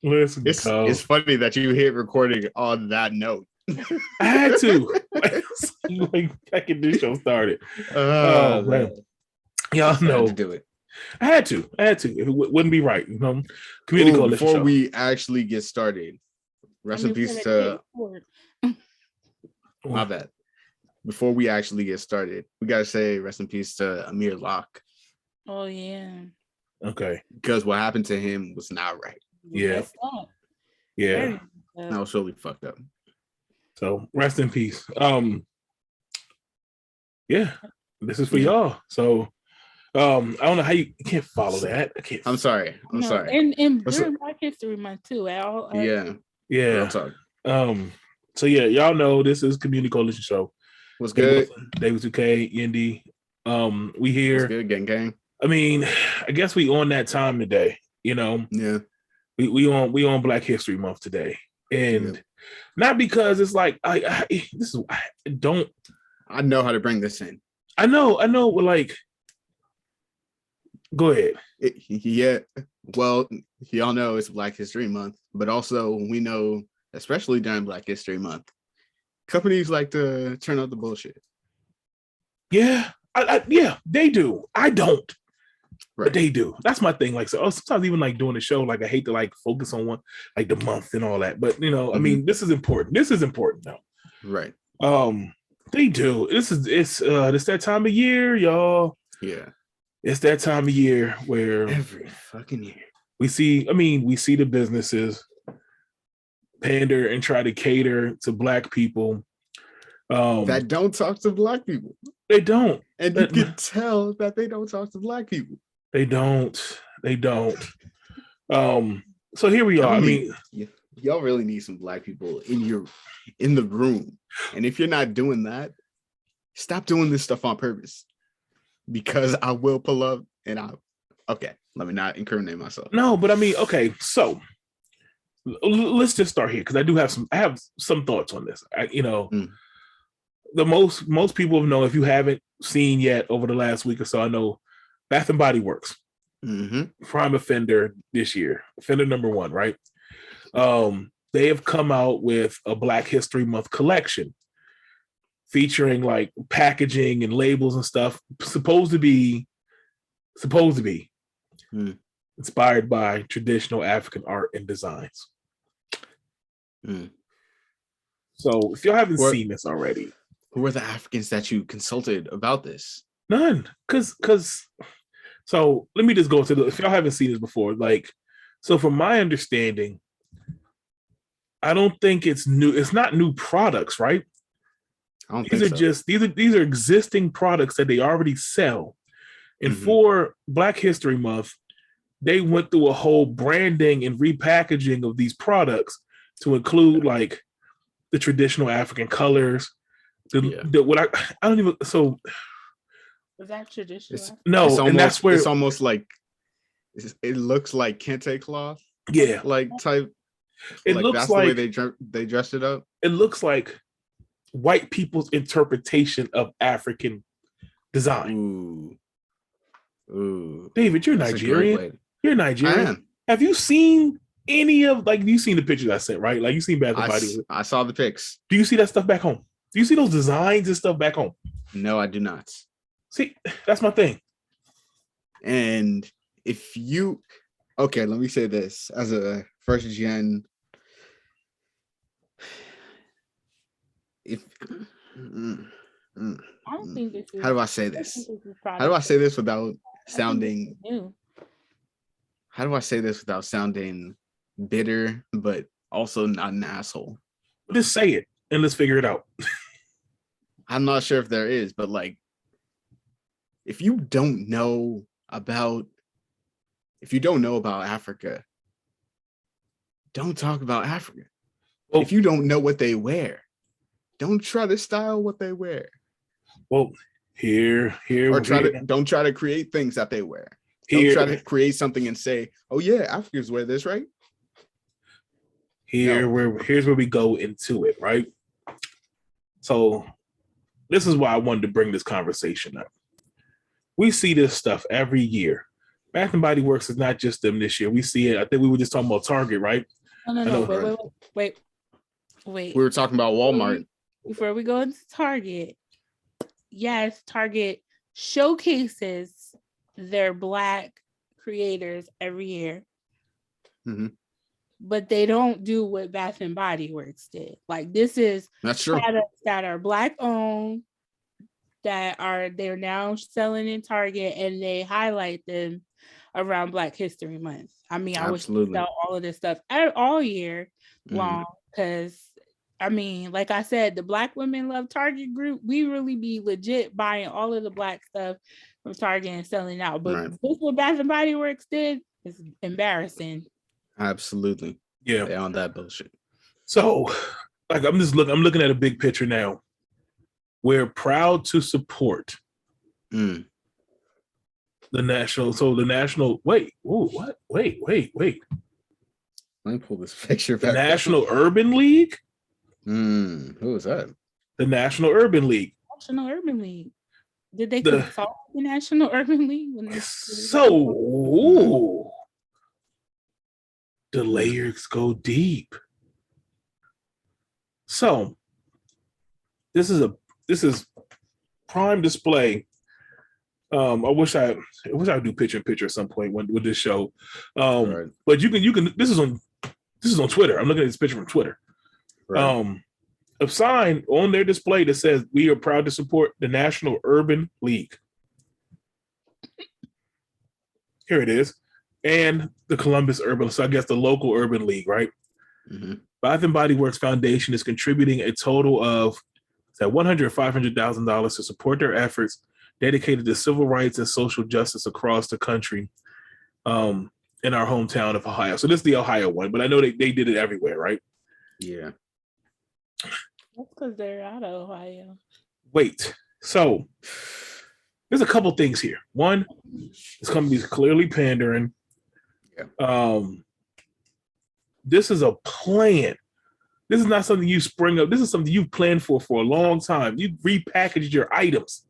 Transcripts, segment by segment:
Let's It's go. funny that you hit recording on that note. I had to. Like back in this show started. Oh man. Y'all know. To do it. I had to. It wouldn't be right. Community coalition before show. We actually get started, rest in peace to my bad. Before we actually get started, we gotta say rest in peace to Amir Locke. Oh yeah. Okay. Because what happened to him was not right. Yeah. Yeah. That was totally fucked up. So rest in peace. Yeah, this is for y'all. So I don't know how you can't follow that. I can't. I'm sorry. And during Black History Month too. Yeah. Real talk. So yeah, y'all know this is Community Coalition Show. What's good? David 2K, Indy. We here. What's good, gang? I mean, I guess we on that time today, Yeah. We on Black History Month today. And not because it's like I know how to bring this in. I know, like go ahead. Well, y'all know it's Black History Month, but also we know, especially during Black History Month, companies like to turn out the bullshit. Yeah, they do. I don't. Right. But they do. That's my thing. Like, so sometimes even like doing the show, like I hate to like focus on one, like the month and all that. But I mean, this is important. Though. Right. They do. It's that time of year, y'all. Yeah. It's that time of year where every fucking year we see the businesses pander and try to cater to Black people. That don't talk to Black people. They don't. And you can tell that they don't talk to Black people. They don't. So here we are. I mean, y'all really need some Black people in the room. And if you're not doing that, stop doing this stuff on purpose. Because I will pull up and let me not incriminate myself. No, but I mean, okay, so let's just start here because I have some thoughts on this. The most people know, if you haven't seen yet over the last week or so, I know Bath and Body Works, prime offender this year, offender number 1, right? They have come out with a Black History Month collection featuring like packaging and labels and stuff, supposed to be inspired by traditional African art and designs. So if y'all haven't seen this already, who were the Africans that you consulted about this? None. So let me just go to if y'all haven't seen this before, like, so from my understanding, I don't think it's new. It's not new products, right? These are existing products that they already sell. And for Black History Month, they went through a whole branding and repackaging of these products to include like the traditional African colors. Was that traditional? That's where it's almost like it looks like kente cloth. Yeah, like type. It looks that's like the way they dressed it up. It looks like white people's interpretation of African design. Ooh. David, you're Nigerian. You're Nigerian. I am. Have you seen any of you seen the pictures I sent, right? Like you seen Bath and Body. I saw the pics. Do you see that stuff back home? Do you see those designs and stuff back home? No, I do not. See, that's my thing. And if you let me say this as a first gen. I don't think this is. How do I say this? How do I say this without sounding? How do I say this without sounding bitter, but also not an asshole? Just say it and let's figure it out. I'm not sure if there is, but like, if you don't know about Africa, don't talk about Africa. Well, if you don't know what they wear, don't try to style what they wear. Well, don't try to create things that they wear. Don't try to create something and say, "Oh yeah, Africans wear this, right?" Here's where we go into it, right? So this is why I wanted to bring this conversation up. We see this stuff every year. Bath and Body Works is not just them this year. We see it. I think we were just talking about Target, right? No. Wait. We were talking about Walmart. Before we go into Target, yes, Target showcases their Black creators every year. Mm-hmm. But they don't do what Bath and Body Works did. Like, this is that's true. Products that are Black owned, they're now selling in Target, and they highlight them around Black History Month. I mean, I wish they sell all of this stuff all year long, because I mean, like I said, the Black Women Love Target group, we really be legit buying all of the Black stuff from Target and selling out. But this what Bath and Body Works did is embarrassing. Absolutely. Yeah. They're on that bullshit. So, like, I'm looking at a big picture now. We're proud to support the national. So the national. Wait. Ooh, what? Wait. Let me pull this picture back. The National Urban League. Who is that? The National Urban League. National Urban League. Did they consult the National Urban League? The layers go deep. So this is prime display. I wish I would do picture in picture at some point with this show. But you can this is on Twitter. I'm looking at this picture from Twitter. Right. A sign on their display that says we are proud to support the National Urban League. Here it is. And the Columbus Urban, so I guess the local urban league, right? Mm-hmm. Bath and Body Works Foundation is contributing a total of $100,000 $500,000 to support their efforts dedicated to civil rights and social justice across the country, in our hometown of Ohio. So this is the Ohio one, but I know they did it everywhere, right? Yeah. That's because they're out of Ohio. Wait, so there's a couple things here. One, this company is clearly pandering. Yeah. This is a plan. This is not something you spring up. This is something you've planned for a long time. You repackaged your items,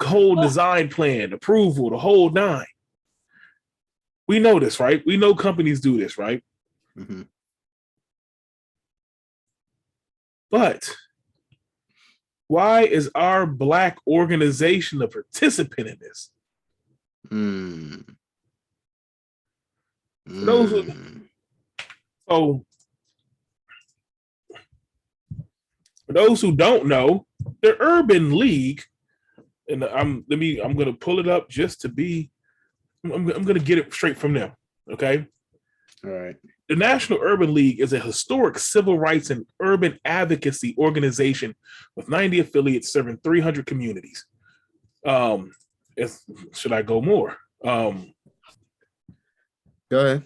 whole design plan, approval, the whole nine. We know this, right? We know companies do this, right? Mm-hmm. But why is our Black organization a participant in this? For those who don't know, the Urban League, and I'm gonna pull it up just to be. I'm gonna get it straight from them. Okay. All right. The National Urban League is a historic civil rights and urban advocacy organization with 90 affiliates serving 300 communities. Should I go more? Go ahead.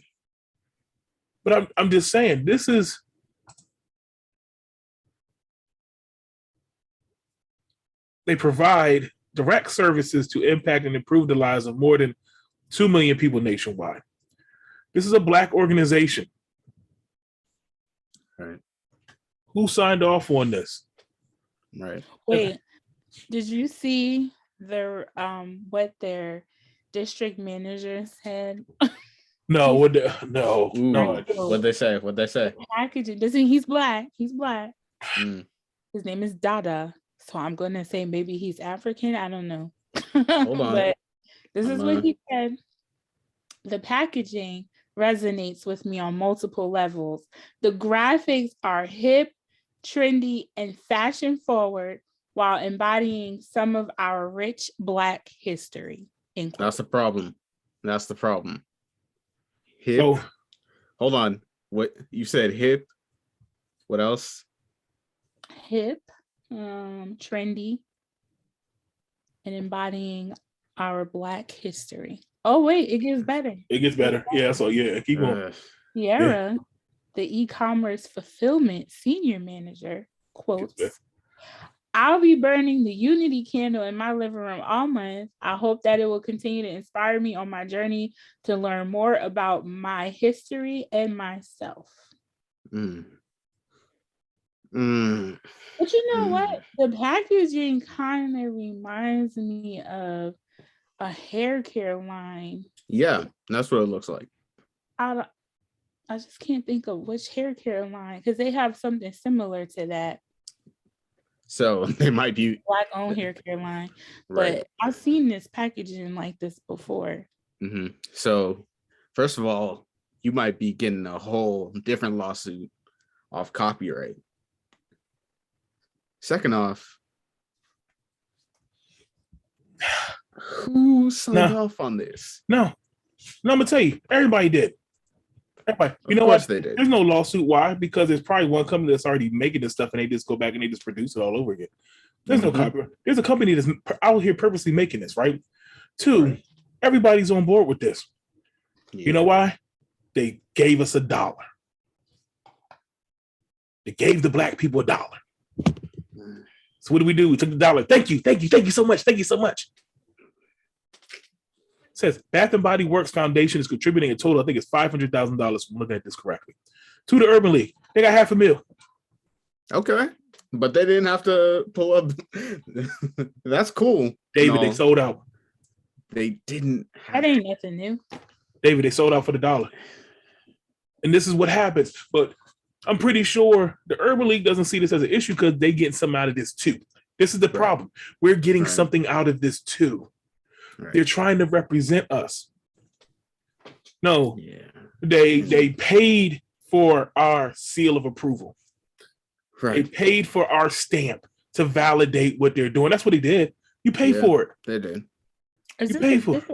But I'm just saying, this is they provide direct services to impact and improve the lives of more than 2 million people nationwide. This is a Black organization. Right. Who signed off on this? Right. Wait, did you see their what their district manager said? No, What'd they say? Packaging. He's Black. He's Black. His name is Dada. So I'm gonna say maybe he's African. I don't know. Hold on. But this is what he said. The packaging resonates with me on multiple levels. The graphics are hip, trendy, and fashion forward while embodying some of our rich Black history. That's the problem. Hip. Hold on. What you said? Hip. What else? Hip, trendy, and embodying our Black history. Oh wait, it gets better. Yeah, so yeah, keep going. Sierra, the e-commerce fulfillment senior manager, quotes, "I'll be burning the unity candle in my living room all month. I hope that it will continue to inspire me on my journey to learn more about my history and myself." But you know what? The packaging kind of reminds me of a hair care line Yeah, that's what it looks like. I just can't think of which hair care line because they have something similar to that. So they might be Black-owned hair care line, right. but I've seen this packaging like this before. Mm-hmm. So, first of all, you might be getting a whole different lawsuit off copyright. Second off, who signed off on this? No, I'm gonna tell you, everybody did. Everybody, you know what? They did. There's no lawsuit. Why? Because there's probably one company that's already making this stuff, and they just go back and they just produce it all over again. There's no copyright. There's a company that's out here purposely making this, right? Two, everybody's on board with this. Yeah. You know why? They gave us $1. They gave the black people $1. So what do? We took the $1. Thank you so much. Thank you so much. It says Bath and Body Works Foundation is contributing a total, I think it's $500,000. I'm looking at this correctly, to the Urban League. They got $500,000. Okay, but they didn't have to pull up. That's cool, David. They sold out. They didn't. That ain't nothing new, David. They sold out for the $1. And this is what happens. But I'm pretty sure the Urban League doesn't see this as an issue because they get something out of this too. This is the problem. We're getting something out of this too. Right. They're trying to represent us. No, they paid for our seal of approval. Right. They paid for our stamp to validate what they're doing. That's what they did. You pay for it. They did. Is this the first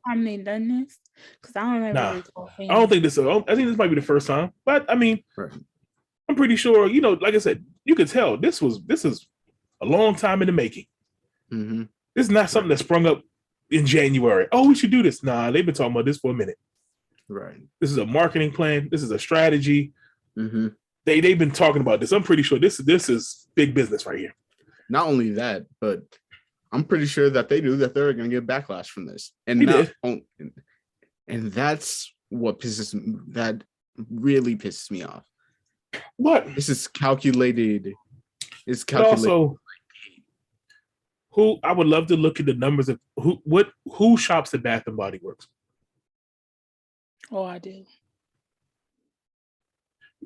time they done this? Because I don't remember. I don't think this. I think this might be the first time. But I mean, I'm pretty sure. You know, like I said, you could tell this is a long time in the making. Mm-hmm. This is not something that sprung up in January. Oh, we should do this. Nah, they've been talking about this for a minute. Right. This is a marketing plan. This is a strategy. Mm-hmm. They've been talking about this. I'm pretty sure this is big business right here. Not only that, but I'm pretty sure that they knew that they were going to get backlash from this, and that's what really pisses me off. What? This is calculated. It's calculated. Also, who I would love to look at the numbers of who shops at Bath and Body Works. Oh, I do.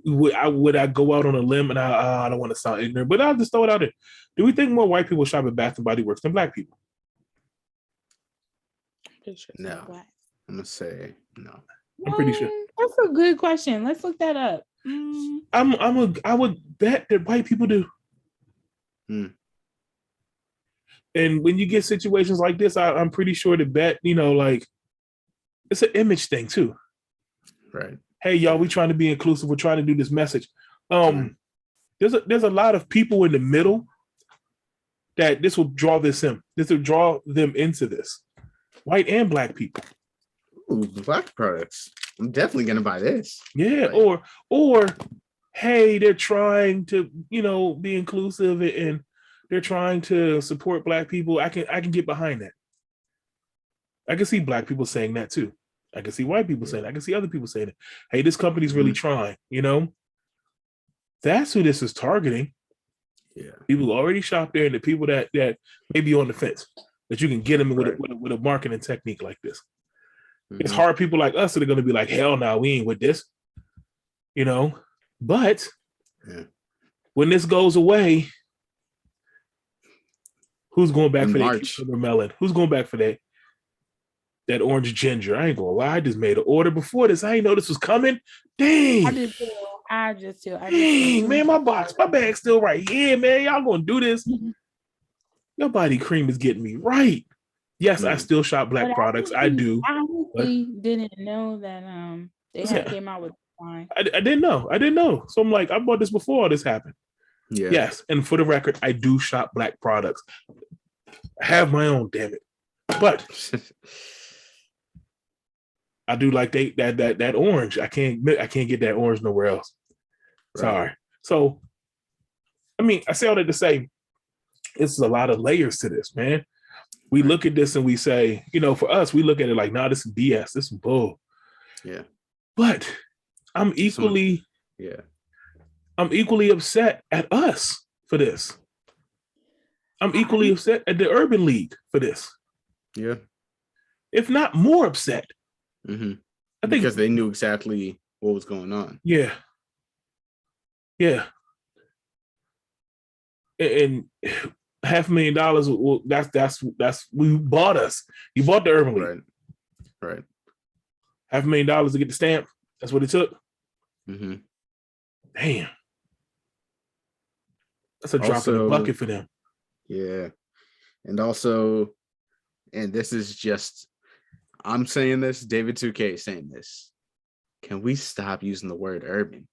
Would I go out on a limb, and I don't want to sound ignorant, but I'll just throw it out there. Do we think more white people shop at Bath and Body Works than black people? No, I'm gonna say no. I'm pretty sure. That's a good question. Let's look that up. I would bet that white people do. And when you get situations like this, I'm pretty sure to bet, like it's an image thing too. Right. Hey, y'all, we trying to be inclusive. We're trying to do this message. There's a lot of people in the middle that this will draw this in. This will draw them into this. White and black people. Ooh, black products. I'm definitely gonna buy this. Yeah, or hey, they're trying to, be inclusive and they're trying to support black people. I can get behind that. I can see black people saying that too. I can see white people saying it. I can see other people saying it. Hey, this company's really trying, That's who this is targeting. Yeah. People who already shop there and the people that may be on the fence, that you can get them with a marketing technique like this. Mm-hmm. It's hard people like us that are going to be like, hell no, we ain't with this. But when this goes away, who's going back for that cucumber melon? Who's going back for that orange ginger? I ain't gonna lie. I just made an order before this. I didn't know this was coming. Dang. I just too. Dang, man, my bag's still right here, man. Y'all gonna do this? Your body cream is getting me right. Yes, I still shop black products. I do. I honestly didn't know that they came out with wine. I didn't know. So I'm like, I bought this before all this happened. Yeah. Yes, and for the record, I do shop black products. I have my own, damn it. But I do like that orange. I can't get that orange nowhere else. Right. Sorry. So, I mean, I say all that to say, it's a lot of layers to this, man. We look at this and we say, for us, we look at it like, nah, this is BS. This is bull. Yeah. But I'm equally upset at us for this. I'm equally upset at the Urban League for this. Yeah. If not more upset. Mm-hmm. I think because they knew exactly what was going on. Yeah. Yeah. And $500,000, that's we bought us. You bought the Urban League. Right. $500,000 to get the stamp. That's what it took. Mm-hmm. Damn. That's a drop in the bucket for them. Yeah. And also, and this is just, I'm saying this, David 2K is saying this. Can we stop using the word urban?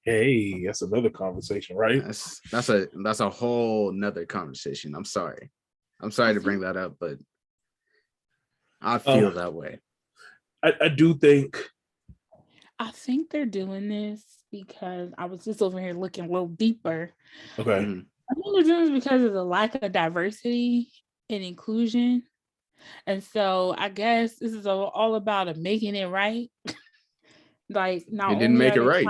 Hey, that's another conversation, right? That's a whole nother conversation. I'm sorry to bring that up, but I feel that way. I think they're doing this because I was just over here looking a little deeper. Okay. Mm-hmm. I think they're doing this because of the lack of diversity and inclusion. And so I guess this is all about making it right. Like, not they didn't make it right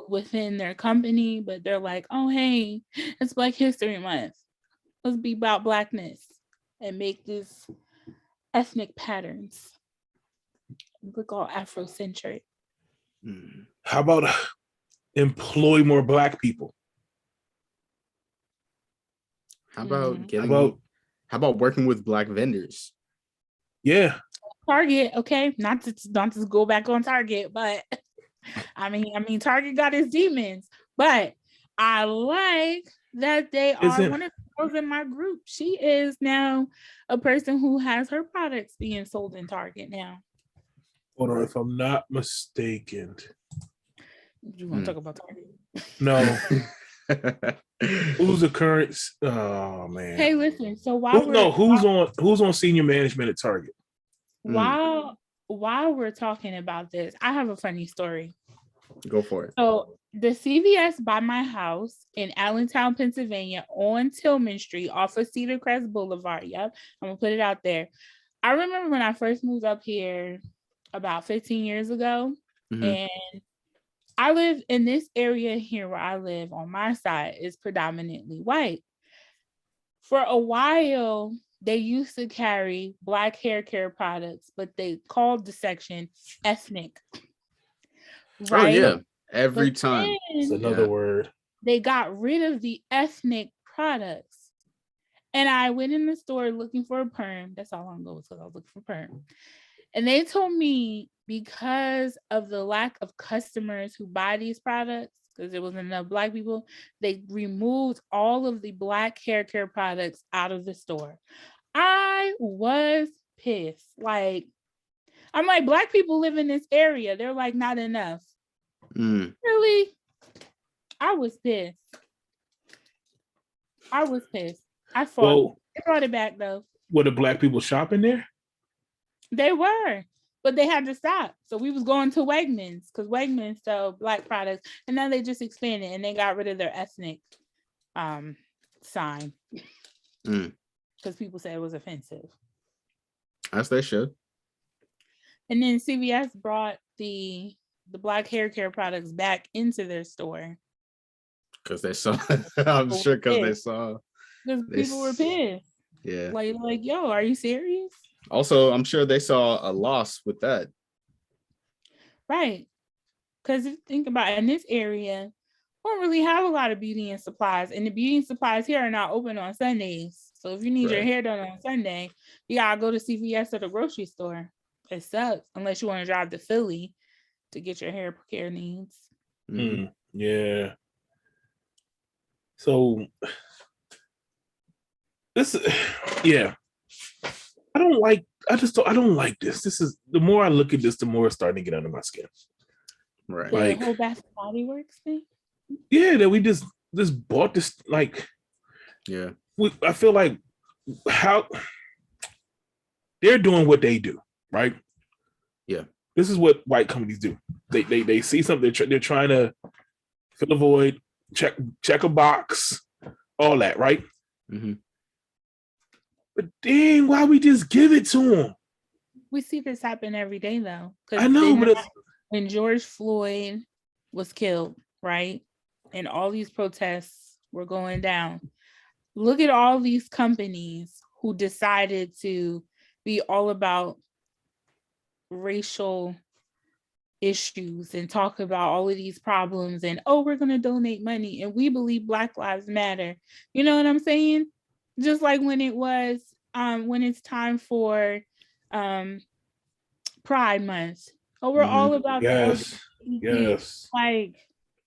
within their company, but they're like, oh, hey, it's Black History Month. Let's be about Blackness and make this ethnic patterns look all Afrocentric. How about employ more Black people? How about working with Black vendors? Yeah. Target, okay, not to go back on Target, but I mean, Target got his demons, but I like that they are one of the girls in my group. She is now a person who has her products being sold in Target now. Hold on, if I'm not mistaken. You want to talk about Target? No. Who's the current? Oh man. Hey, listen. So who's on senior management at Target? While we're talking about this, I have a funny story. Go for it. So the CVS by my house in Allentown, Pennsylvania, on Tillman Street, off of Cedar Crest Boulevard. Yep, I'm gonna put it out there. I remember when I first moved up here about 15 years ago, and I live in this area here where I live on my side is predominantly white. For a while, they used to carry Black hair care products, but they called the section ethnic. Right? Oh, yeah. Every time. It's another word. They got rid of the ethnic products. And I went in the store looking for a perm. That's how long ago it was, because I was looking for perm. And they told me because of the lack of customers who buy these products, because there wasn't enough Black people, they removed all of the Black hair care products out of the store. I was pissed. Like, I'm like, Black people live in this area. They're like, not enough. Really? I was pissed. I fought. Well, they brought it back though. Were the Black people shopping there? They were, but they had to stop. So we was going to Wegmans because Wegmans sell Black products, and then they just expanded and they got rid of their ethnic sign because people said it was offensive. As they should. And then CVS brought the Black hair care products back into their store. Because they saw, I'm sure because they saw. Because people were pissed. Yeah. Like, yo, are you serious? Also, I'm sure they saw a loss with that. Right. Because if you think about it, in this area, we don't really have a lot of beauty and supplies. And the beauty and supplies here are not open on Sundays. So if you need your hair done on Sunday, you gotta go to CVS or the grocery store. It sucks unless you want to drive to Philly to get your hair care needs. Yeah. So this, yeah. I don't like this. This is, the more I look at this, the more it's starting to get under my skin. Right. Like the whole Bath and Body Works thing. Yeah, that we just bought this, like, yeah. I feel like how they're doing what they do, right? Yeah. This is what white companies do. They see something, they're trying to fill a void, check a box, all that, right? But dang, why we just give it to them? We see this happen every day, though. I know, but when George Floyd was killed, right? And all these protests were going down. Look at all these companies who decided to be all about racial issues and talk about all of these problems and we're going to donate money and we believe Black Lives Matter. You know what I'm saying? Just like when it was when it's time for Pride Month. We're all about yes. the Yes. Like,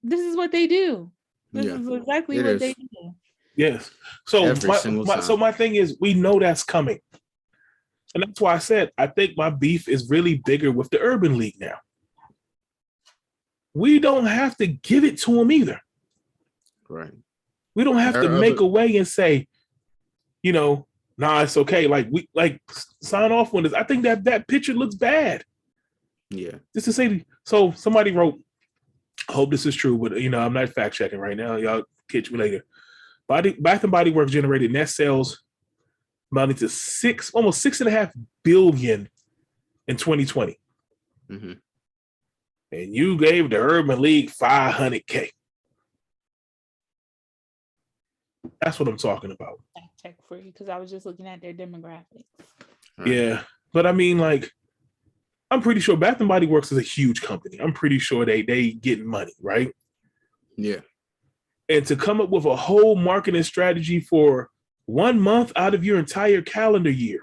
this is what they do. This is exactly what they do. Yes. So my thing is, we know that's coming. And that's why I said, I think my beef is really bigger with the Urban League now. We don't have to give it to them either. Right. We don't have to make a way and say, nah, it's okay. Like sign off on this. I think that picture looks bad. Yeah. Just to say, so somebody wrote, I hope this is true, but I'm not fact checking right now. Y'all catch me later. Bath and Body Works generated net sales amounting to almost $6.5 billion in 2020. Mm-hmm. And you gave the Urban League $500K. That's what I'm talking about. Check for you because I was just looking at their demographics. Right. Yeah, but I mean, like, I'm pretty sure Bath and Body Works is a huge company. I'm pretty sure they getting money, right? Yeah. And to come up with a whole marketing strategy for 1 month out of your entire calendar year,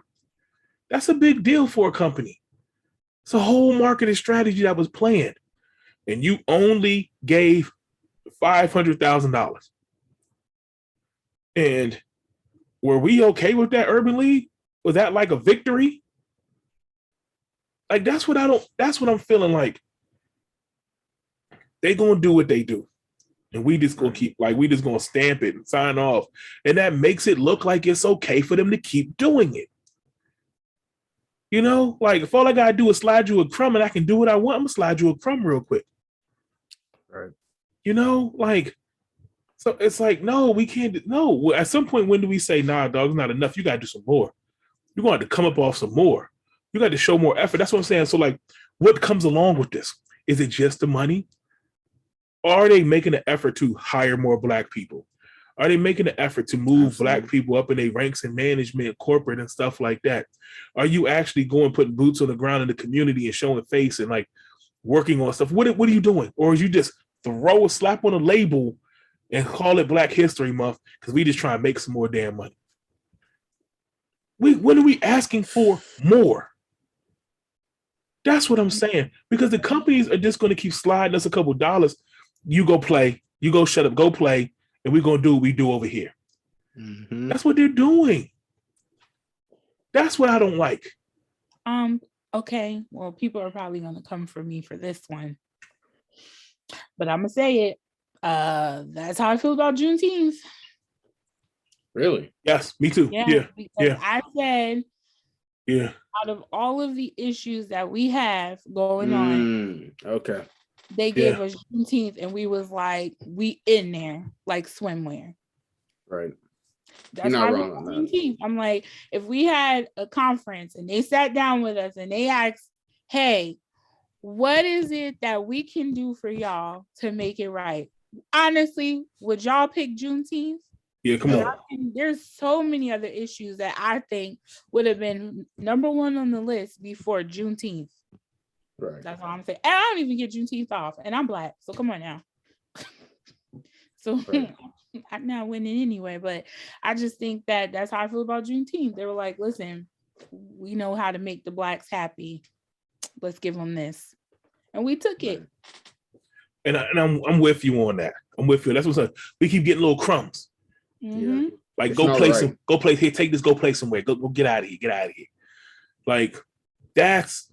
that's a big deal for a company. It's a whole marketing strategy that was planned. And you only gave $500,000. And were we okay with that, Urban League? Was that like a victory? Like, that's what I'm feeling like. They gonna do what they do. And we just gonna we just gonna stamp it and sign off. And that makes it look like it's okay for them to keep doing it. Like, if all I gotta do is slide you a crumb and I can do what I want, I'm gonna slide you a crumb real quick. Right. So it's like, no, we can't. No, at some point, when do we say, nah, dog, it's not enough? You gotta do some more. You're going to have to come up off some more. You got to show more effort. That's what I'm saying. So, like, what comes along with this? Is it just the money? Or are they making an effort to hire more Black people? Are they making an effort to move Black people up in their ranks in management, corporate, and stuff like that? Are you actually going, putting boots on the ground in the community and showing face and like working on stuff? What are you doing? Or is you just throw a slap on a label and call it Black History Month because we just try and make some more damn money? When are we asking for more? That's what I'm saying. Because the companies are just going to keep sliding us a couple dollars. You go play, you go shut up, go play, and we're going to do what we do over here. Mm-hmm. That's what they're doing. That's what I don't like. Okay. Well, people are probably going to come for me for this one. But I'm going to say it. That's how I feel about Juneteenth. Really? Yes, me too. Yeah. I said, out of all of the issues that we have going on, okay, they gave us Juneteenth, and we was like, we in there like swimwear. Right. That's not wrong on that. I'm like, if we had a conference and they sat down with us and they asked, hey, what is it that we can do for y'all to make it right? Honestly, would y'all pick Juneteenth? Yeah, come on. There's so many other issues that I think would have been number one on the list before Juneteenth. Right. That's all I'm saying. And I don't even get Juneteenth off, and I'm Black, so come on now. So I'm not winning anyway, but I just think that that's how I feel about Juneteenth. They were like, listen, we know how to make the Blacks happy. Let's give them this. And we took it. And I'm with you on that. I'm with you. That's what's up. We keep getting little crumbs. Mm-hmm. Yeah. Like, go play here, take this, go play somewhere. Go get out of here. Get out of here. Like, that's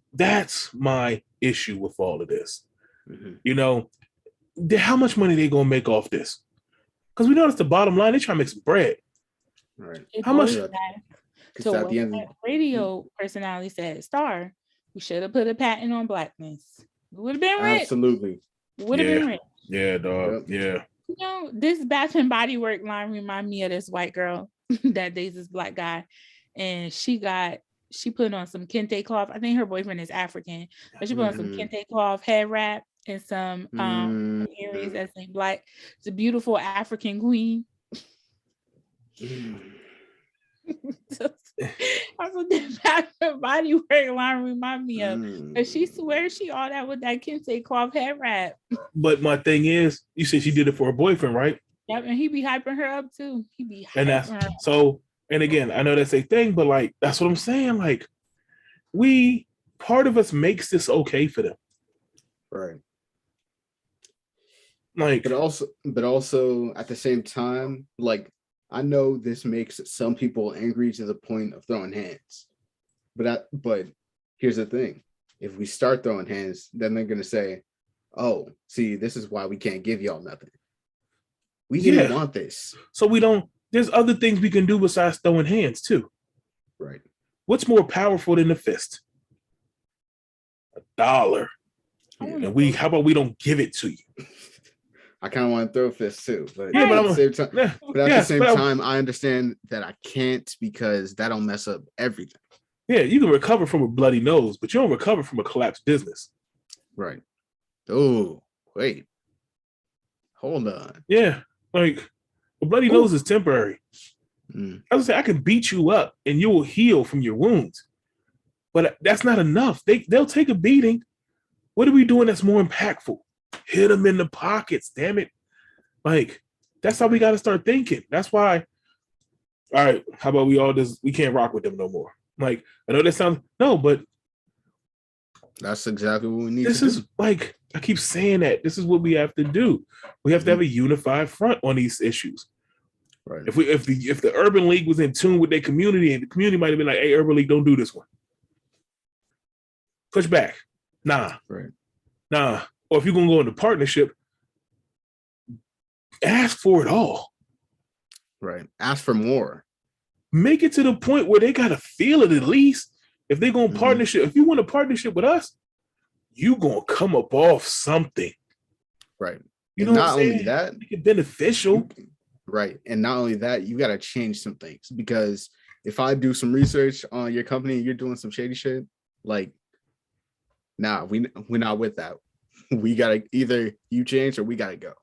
my issue with all of this. Mm-hmm. How much money they gonna make off this? Because we know it's the bottom line. They try to make some bread. Right. How much? So at the end that radio personality said, Star, we should have put a patent on Blackness. We would have been rich. Absolutely. Would have been rich. Yeah, dog. Yep. Yeah. This Bath and Body Work line remind me of this white girl that dates this Black guy, and she put on some kente cloth. I think her boyfriend is African, but she put on some kente cloth head wrap and some earrings that say Black. It's a beautiful African queen. That's what the Bath and Body Works line remind me of. And she swears she all that with that kente cloth head wrap. But my thing is, you said she did it for her boyfriend, right? Yep, and he be hyping her up too. He be hyping and that's her up. so. And again, I know that's a thing, but like that's what I'm saying. Like part of us makes this okay for them, right? Like, but also at the same time, like I know this makes some people angry to the point of throwing hands, but here's the thing: if we start throwing hands, then they're gonna say, "Oh, see, this is why we can't give y'all nothing. We didn't want this, so we don't." There's other things we can do besides throwing hands too. Right. What's more powerful than the fist? $1. And how about we don't give it to you? I kind of want to throw fists too, but at the same time, I understand that I can't because that'll mess up everything. Yeah, you can recover from a bloody nose, but you don't recover from a collapsed business. Right. Oh, wait. Hold on. Yeah, like a bloody nose is temporary. As I say, I can beat you up and you will heal from your wounds, but that's not enough. They'll take a beating. What are we doing that's more impactful? Hit them in the pockets, damn it. Like, that's how we got to start thinking. That's why, all right, how about we can't rock with them no more. Like, I know that sounds, no, but that's exactly what we need to do. This is like, I keep saying that. This is what we have to do. We have to have a unified front on these issues. Right. If the Urban League was in tune with their community, and the community might have been like, hey, Urban League, don't do this one. Push back. Nah. Right. Nah. Or if you're going to go into partnership, ask for it all. Right. Ask for more. Make it to the point where they got to feel it at least. If they're going to partnership, if you want a partnership with us, you going to come up off something. Right. You know, not only that, make it beneficial. Right. And not only that, you got to change some things, because if I do some research on your company and you're doing some shady shit, like, nah, we're not with that. We got to either you change or we got to go.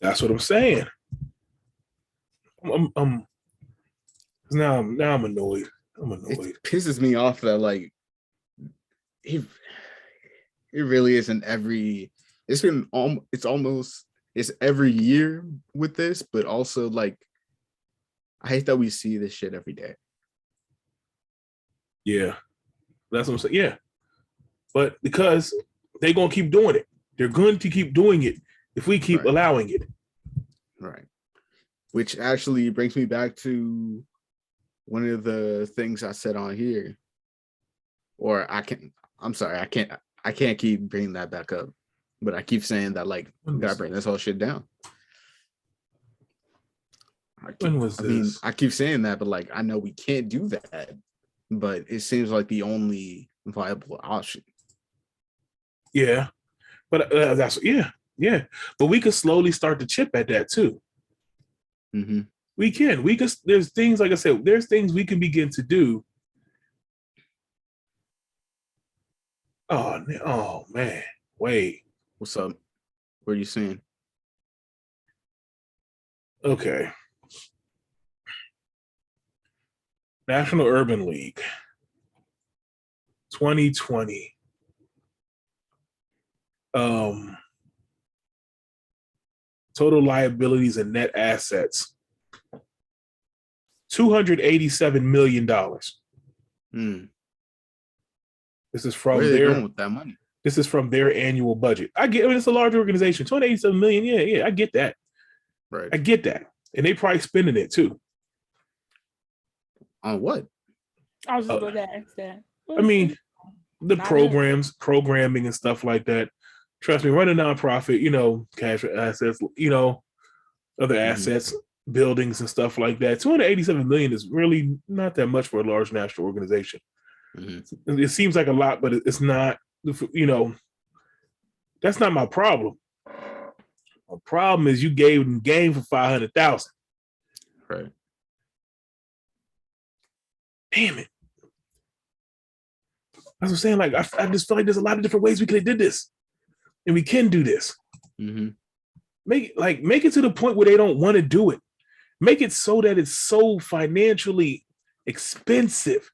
That's what I'm saying. Now I'm annoyed. It pisses me off that, like, it really isn't it's every year with this, but also, like, I hate that we see this shit every day. Yeah, that's what I'm saying. Yeah, but because they're going to keep doing it. They're going to keep doing it if we keep allowing it. Right. Which actually brings me back to one of the things I said on here. Or I can't keep bringing that back up. But I keep saying that, like, we gotta bring this whole shit down. I keep saying that, but, like, I know we can't do that. But it seems like the only viable option. Yeah, but yeah. But we could slowly start to chip at that too. Mm-hmm. We can. There's things, like I said, there's things we can begin to do. Oh man, wait. What's up? What are you saying? Okay. National Urban League 2020. Total liabilities and net assets, $287 million. This is from going with that money. This is from their annual budget. It's a large organization. $287 million. Yeah, I get that. Right. I get that. And they probably spending it too. On what? I was just about to ask that. I mean, the programming and stuff like that. Trust me, run a nonprofit, cash assets, other assets, buildings and stuff like that. $287 million is really not that much for a large national organization. It seems like a lot, but it's not, that's not my problem. My problem is you gave them game for $500,000. Right. Damn it. That's what I'm saying. Like, I just feel like there's a lot of different ways we could have did this. And we can do this. Mm-hmm. Make it to the point where they don't want to do it. Make it so that it's so financially expensive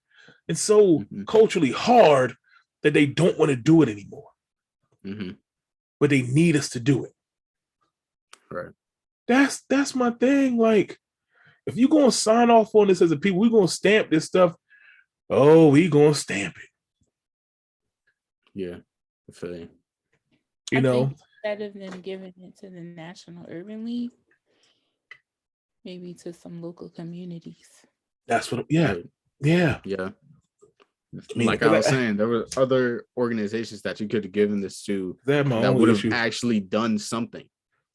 and so culturally hard that they don't want to do it anymore. But they need us to do it. Right. That's my thing. Like, if you're gonna sign off on this as a people, we're gonna stamp this stuff. Oh, we gonna stamp it. Yeah, I feel you. You know, instead of them giving it to the National Urban League, maybe to some local communities. That's what. Yeah, right. Yeah. I mean, like I was saying, there were other organizations that you could have given this to that would have actually done something.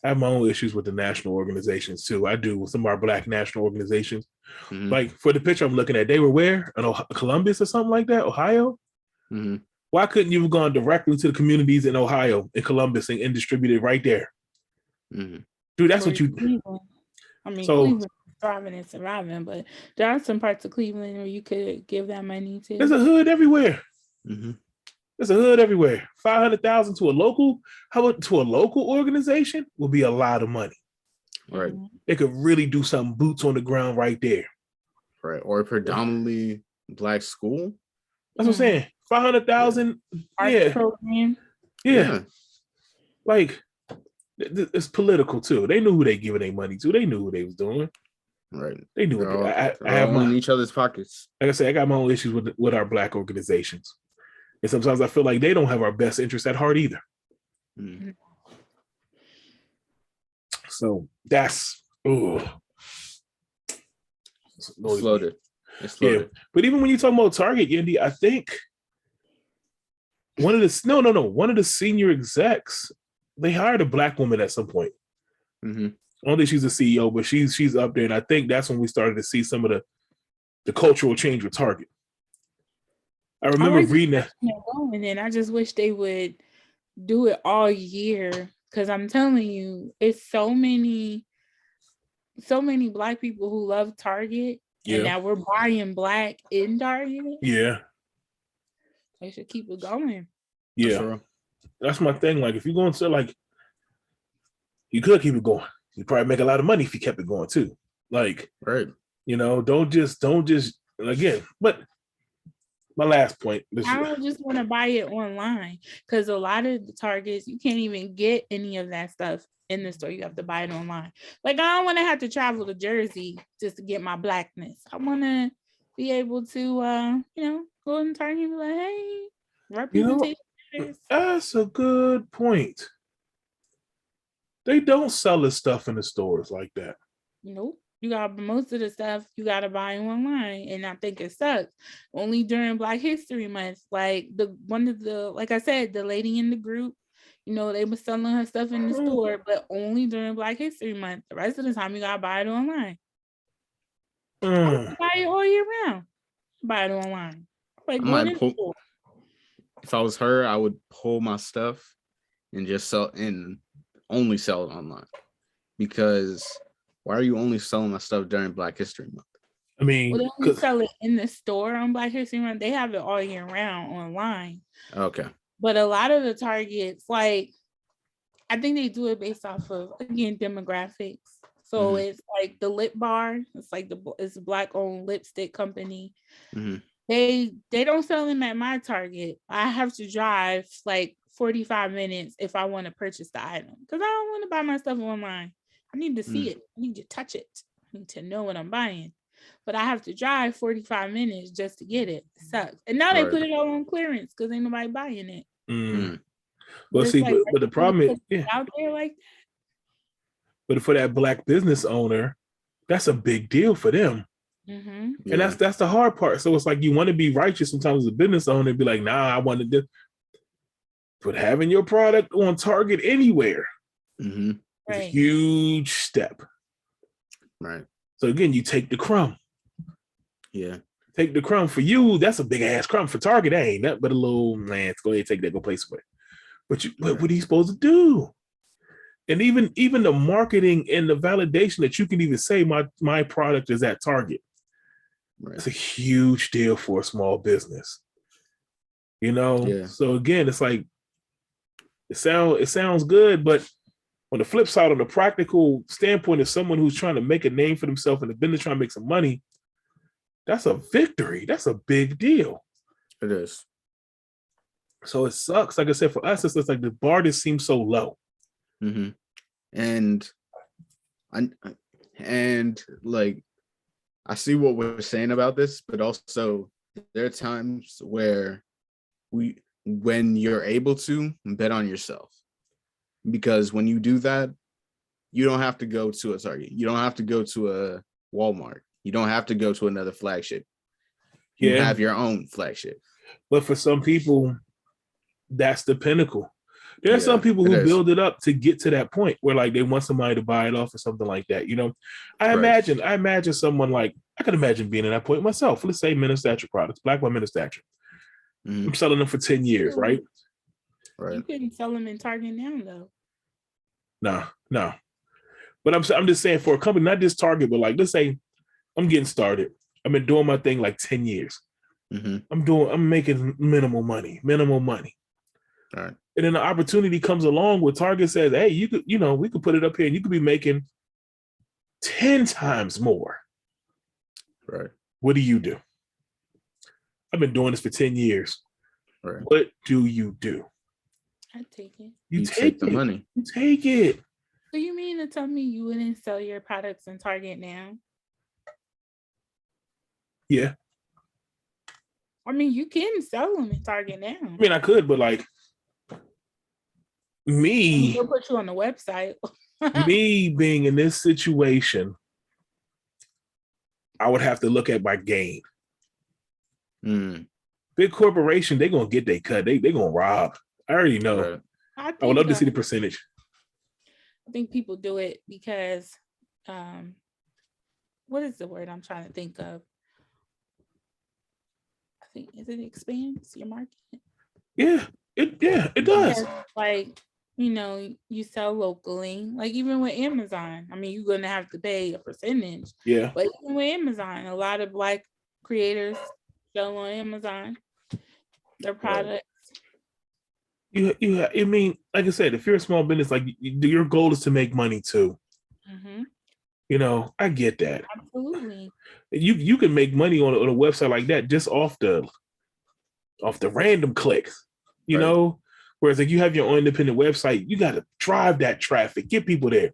I have my own issues with the national organizations too. I do with some of our Black national organizations. Like for the picture I'm looking at, they were where? In Columbus or something like that, Ohio? Why couldn't you have gone directly to the communities in Ohio, in Columbus, and distributed right there? Dude, that's what you... I mean, Cleveland is thriving and surviving, but there are some parts of Cleveland where you could give that money to. There's a hood everywhere. There's a hood everywhere. 500,000 to a local, how about to a local organization would be a lot of money. Right. They could really do some boots on the ground right there. Right. Or a predominantly Black school. That's what I'm saying. 500,000. Yeah. Program. Yeah. Like, it's political too. They knew who they giving their money to. They knew who they was doing. Right. They knew I have in each other's pockets. Like I said, I got my own issues with our Black organizations. And sometimes I feel like they don't have our best interests at heart either. So that's it's loaded. Yeah. But even when you talk about Target, Yendi, I think one of the senior execs, they hired a Black woman at some point. I don't think she's a CEO, but she's up there. And I think that's when we started to see some of the cultural change with Target. I remember reading that. And then I just wish they would do it all year, because I'm telling you, it's so many Black people who love Target, and now we're buying Black in Target. Yeah, they should keep it going. Yeah, sure. That's my thing. Like, if you're going to, like, you could keep it going. You probably make a lot of money if you kept it going too. Like, right? You know, don't just again. But my last point. I don't just want to buy it online, because a lot of the Targets, you can't even get any of that stuff in the store. You have to buy it online. Like, I don't want to have to travel to Jersey just to get my Blackness. I want to be able to, go in Target and be like, hey, representation. That's a good point. They don't sell this stuff in the stores like that. Nope. You got most of the stuff you got to buy online, and I think it sucks. Only during Black History Month, like like I said, the lady in the group, they were selling her stuff in the store, but only during Black History Month. The rest of the time, you got to buy it online. I buy it all year round. Buy it online. Like, if I was her, I would pull my stuff and just sell and only sell it online, because why are you only selling my stuff during Black History Month? I mean, they only sell it in the store on Black History Month. They have it all year round online. Okay. But a lot of the Targets, like, I think they do it based off of, again, demographics. So it's like the Lip Bar. It's like it's a Black-owned lipstick company. They don't sell them at my Target. I have to drive like 45 minutes if I want to purchase the item, because I don't want to buy my stuff online. I need to see it. I need to touch it. I need to know what I'm buying. But I have to drive 45 minutes just to get it. It sucks. And now they put it all on clearance because ain't nobody buying it. Well, see, but the problem is, out there like that. But for that Black business owner, that's a big deal for them. And that's the hard part. So it's like, you want to be righteous sometimes as a business owner and be like, nah, I wanted this. But having your product on Target anywhere is a huge step. Right. So again, you take the crumb. Yeah. Take the crumb. For you, that's a big ass crumb. For Target, that ain't nothing but a little, man, go ahead, take that, go place with it. But what are you supposed to do? And even the marketing and the validation that you can even say my product is at Target. Right. It's a huge deal for a small business. So again, it's like, it sounds good, but On the flip side, on the practical standpoint, as someone who's trying to make a name for themselves and the business trying to make some money, that's a victory. That's a big deal. It is. So it sucks. Like I said, for us, it's just like the bar just seems so low. Mm-hmm. And like, I see what we're saying about this, but also there are times where when you're able to, bet on yourself. Because when you do that, you don't have to go to a Target. You don't have to go to a Walmart. You don't have to go to another flagship. You have your own flagship. But for some people, that's the pinnacle. There are some people who build it up to get to that point where like they want somebody to buy it off or something like that. You know, I imagine someone like, I could imagine being at that point myself. Let's say Men of Stature products, Black by Men of Stature. Mm-hmm. I'm selling them for 10 years, right? Right. You couldn't sell them in Target now, though. No. But I'm just saying, for a company, not just Target, but like, let's say I'm getting started. I've been doing my thing like 10 years. Mm-hmm. I'm making minimal money. All right. And then the opportunity comes along where Target says, hey, you could, we could put it up here and you could be making 10 times more. Right. What do you do? I've been doing this for 10 years. Right. What do you do? I take it. You take the money. You take it. So you mean to tell me you wouldn't sell your products in Target now? Yeah. I mean, you can sell them in Target now. I mean, I could, but like me, they'll put you on the website. Me being in this situation, I would have to look at my gain. Big corporation, they're gonna get their cut. They're gonna rob. I already know. Right. I would love to see the percentage. I think people do it because what is the word I'm trying to think of? I think it expands your market. Yeah, it does. Like, you sell locally. Like even with Amazon, I mean, you're gonna have to pay a percentage. Yeah. But even with Amazon, a lot of Black creators sell on Amazon their products. I mean, like I said, if you're a small business, like your goal is to make money too. Mm-hmm. I get that. Absolutely. You can make money on a website like that just off the random clicks, you know. Whereas like you have your own independent website, you got to drive that traffic, get people there.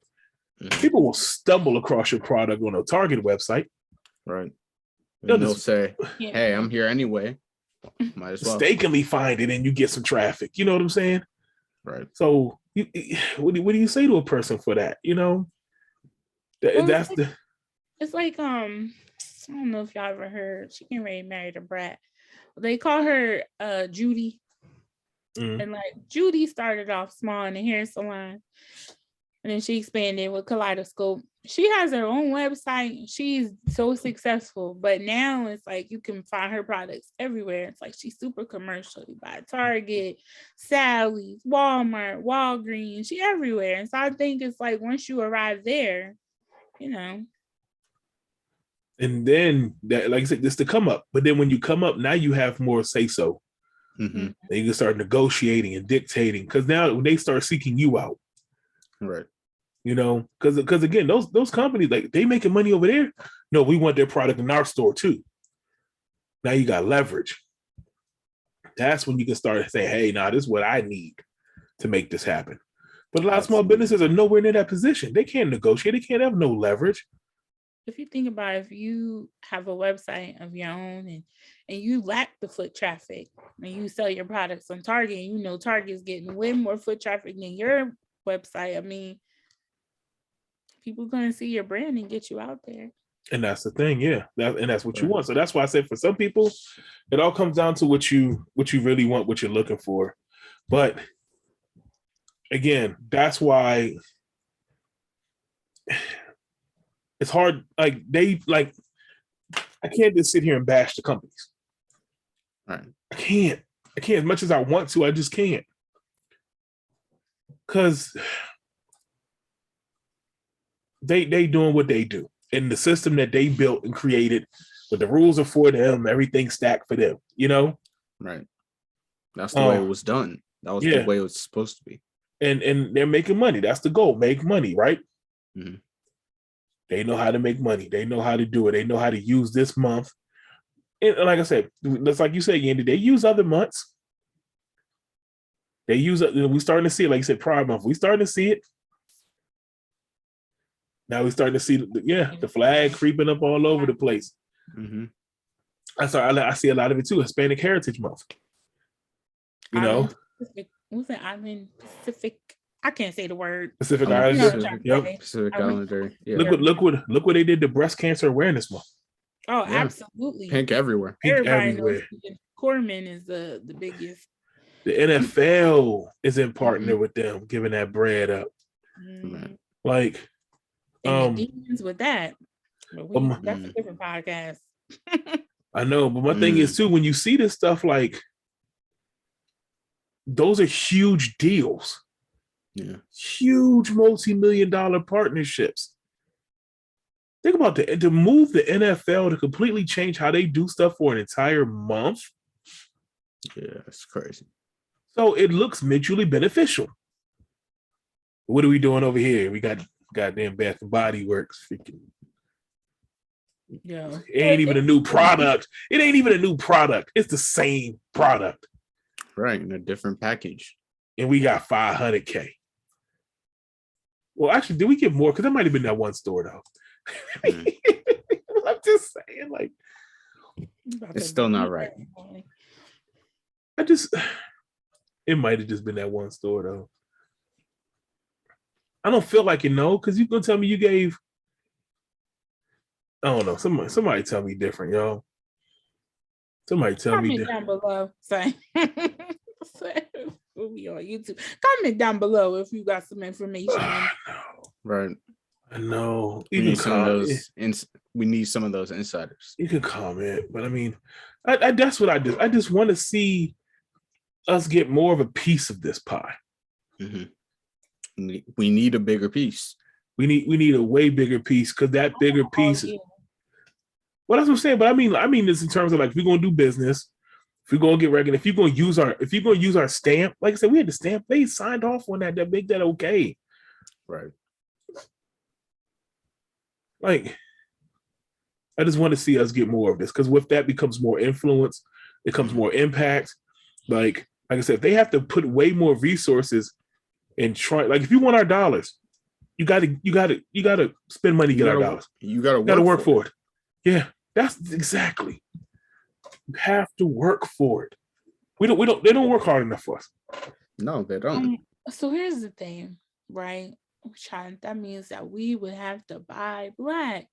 Mm-hmm. People will stumble across your product on a Target website. Right. They'll say, hey, I'm here anyway. Might as well. Mistakenly find it and you get some traffic. You know what I'm saying? Right. So what do you say to a person for that? It's like, I don't know if y'all ever heard, she getting ready to marry the brat. They call her Judy. And like Judy started off small in the hair salon. And then she expanded with Kaleidoscope. She has her own website. She's so successful. But now it's like you can find her products everywhere. It's like she's super commercial. You buy Target, Sally's, Walmart, Walgreens. She everywhere. And so I think it's like once you arrive there, And then that, like I said, this to come up. But then when you come up, now you have more say so. Mm-hmm. And you can start negotiating and dictating because now when they start seeking you out, right? Because again, those companies, like they making money over there. No, we want their product in our store too. Now you got leverage. That's when you can start saying, "Hey, this is what I need to make this happen." But a lot of small businesses are nowhere near that position. They can't negotiate. They can't have no leverage. If you think about it, if you have a website of your own and you lack the foot traffic and you sell your products on Target, and Target's getting way more foot traffic than your website, I mean, people are going to see your brand and get you out there. And that's the thing, yeah. That's what you want. So that's why I said for some people, it all comes down to what you really want, what you're looking for. But again, that's why it's hard. I can't just sit here and bash the companies. Right. I can't as much as I want to. I just can't. Because they doing what they do. And the system that they built and created, but the rules are for them, everything's stacked for them, Right. That's the way it was done. That was the way it was supposed to be. and they're making money. That's the goal, make money, right? Mm-hmm. They know how to make money. They know how to do it. They know how to use this month. And like I said, that's like you said, Yandy, they use other months. They use it. We starting to see it, like you said, Pride Month. We starting to see it. Now we're starting to see, the flag creeping up all over the place. Mm-hmm. I see a lot of it too. Hispanic Heritage Month. You know, was it Island Pacific? I can't say the word. Pacific Islander. Yep. Pacific Islander. Yeah. Look what they did to Breast Cancer Awareness Month. Oh, yeah. Absolutely. Pink everywhere. Everybody knows Corman is the biggest. The NFL is in partner with them, giving that bread up. Mm-hmm. Like, and the demons with that. But that's a different podcast. I know, but my thing is too, when you see this stuff, like, those are huge deals. Yeah. Huge multi-million-dollar partnerships. Think about to move the NFL to completely change how they do stuff for an entire month. Yeah, it's crazy. So it looks mutually beneficial. What are we doing over here? We got goddamn Bath and Body Works. Yeah. It ain't even a new product. It ain't even a new product. It's the same product. Right, in a different package. And we got 500K. Well, actually, did we get more? Because that might have been that one store, though. I'm just saying, like, it's still not right. It might have just been that one store, though. I don't feel like because you're gonna tell me you gave. I don't know. Somebody tell me different, y'all. Somebody tell me down below. Say. We'll be on YouTube. Comment down below if you got some information. Right. I know. We need some of those. We need some of those insiders. You can comment, but I mean, that's what I do. I just want to see us get more of a piece of this pie. Mm-hmm. We need a bigger piece. We need a way bigger piece, because that bigger piece. Well, that's what I'm saying. But I mean this in terms of, like, if we're gonna do business, if we're gonna get regular, if you're gonna use our stamp, like I said, we had the stamp. They signed off on that make that okay. Right. Like, I just want to see us get more of this, because with that becomes more influence, it comes more impact. Like I said, if they have to put way more resources and try, like, if you want our dollars, you gotta spend money to get our dollars. You gotta work for it. Yeah, that's exactly. You have to work for it. They don't work hard enough for us. No, they don't. So here's the thing, right? That means that we would have to buy Black.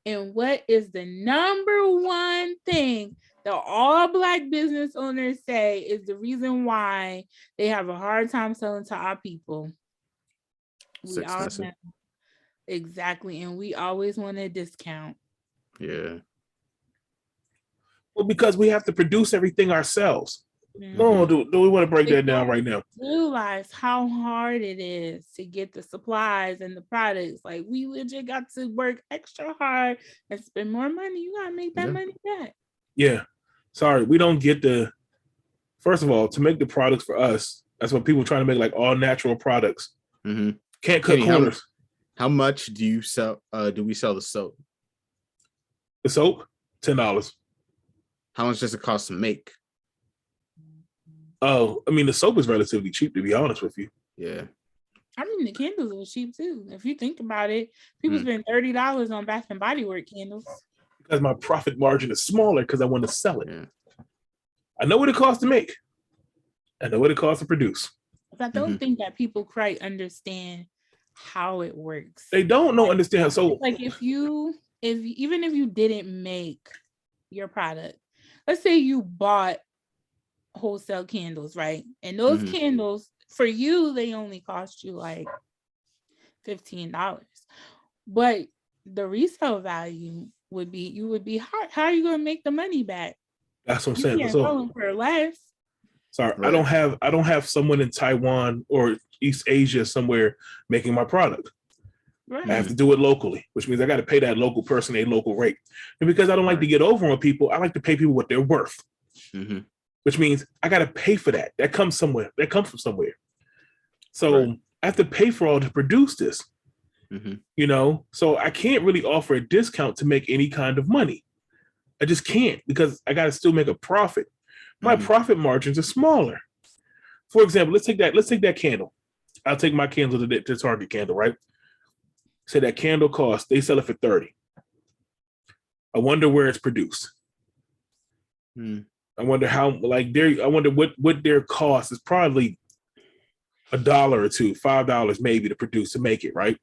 And what is the number one thing that all Black business owners say is the reason why they have a hard time selling to our people? We all know. Exactly. And we always want a discount. Yeah. Well, because we have to produce everything ourselves. No, do we want to break that down right now? Realize how hard it is to get the supplies and the products. Like, we legit got to work extra hard and spend more money. You gotta make that money back. Yeah. Sorry, we don't get first of all, to make the products for us. That's what people trying to make, like, all natural products. Mm-hmm. Can't cut corners. How much do you sell? Do we sell the soap? The soap, $10. How much does it cost to make? Oh, I mean, the soap is relatively cheap, to be honest with you. Yeah. I mean, the candles are cheap too. If you think about it, people spend $30 on Bath and Body Works candles. Because my profit margin is smaller, because I want to sell it. Yeah. I know what it costs to make. I know what it costs to produce. But I don't think that people quite understand how it works. They don't understand. So, like, even if you didn't make your product, let's say you bought wholesale candles, right? And those candles, for you, they only cost you like $15. But the resale value would be hard. How are you going to make the money back? That's what I'm saying. You can't sell them for less. Sorry, right. I don't have someone in Taiwan or East Asia somewhere making my product. Right. I have to do it locally, which means I got to pay that local person a local rate. And because I don't like to get over on people, I like to pay people what they're worth. Which means I got to pay for that. That comes somewhere. That comes from somewhere. So I have to pay for all to produce this. You know, so I can't really offer a discount to make any kind of money. I just can't, because I got to still make a profit. My profit margins are smaller. For example, let's take that candle. I'll take my candle to Target candle, right? Say that candle costs, they sell it for $30. I wonder where it's produced. I wonder how, I wonder what their cost is. Probably $1 or $2, $5 maybe to make it, right?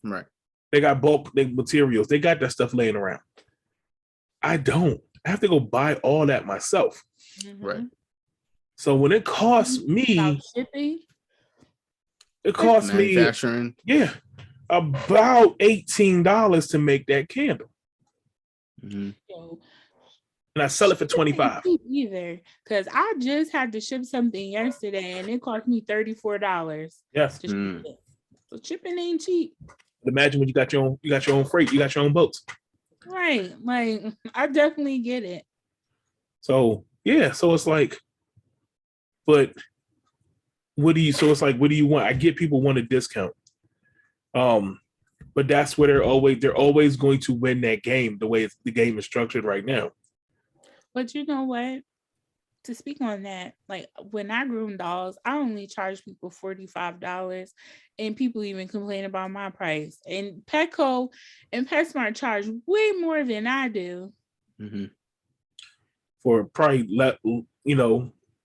Right. They got bulk materials. They got that stuff laying around. I don't. I have to go buy all that myself. Right. So when it costs me, shipping, it costs me manufacturing. Yeah, about $18 to make that candle. And I sell it for $25. Either, because I just had to ship something yesterday and it cost me $34. Yes. So shipping ain't cheap. Imagine when you got your own freight, you got your own boats. Right. Like, I definitely get it. So yeah, so it's like, but what do you want? I get people want a discount. But that's where they're always going to win that game, the way the game is structured right now. But you know what? To speak on that, like when I groom dolls, I only charge people $45, and people even complain about my price. And Petco and PetSmart charge way more than I do. For probably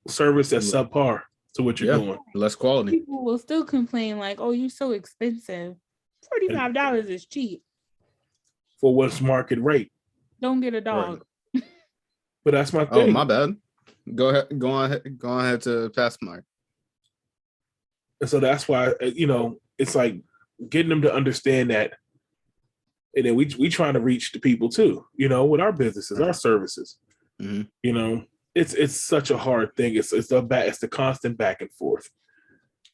service that's subpar to what you're doing. Less quality. People will still complain like, "Oh, you're so expensive." $45 is cheap for what's market rate. Don't get a dog. Right. But that's my thing. Oh, my bad. Go ahead to PetSmart. And so that's why, it's like getting them to understand that. And then we trying to reach the people too, with our businesses, our services. It's such a hard thing. It's the constant back and forth.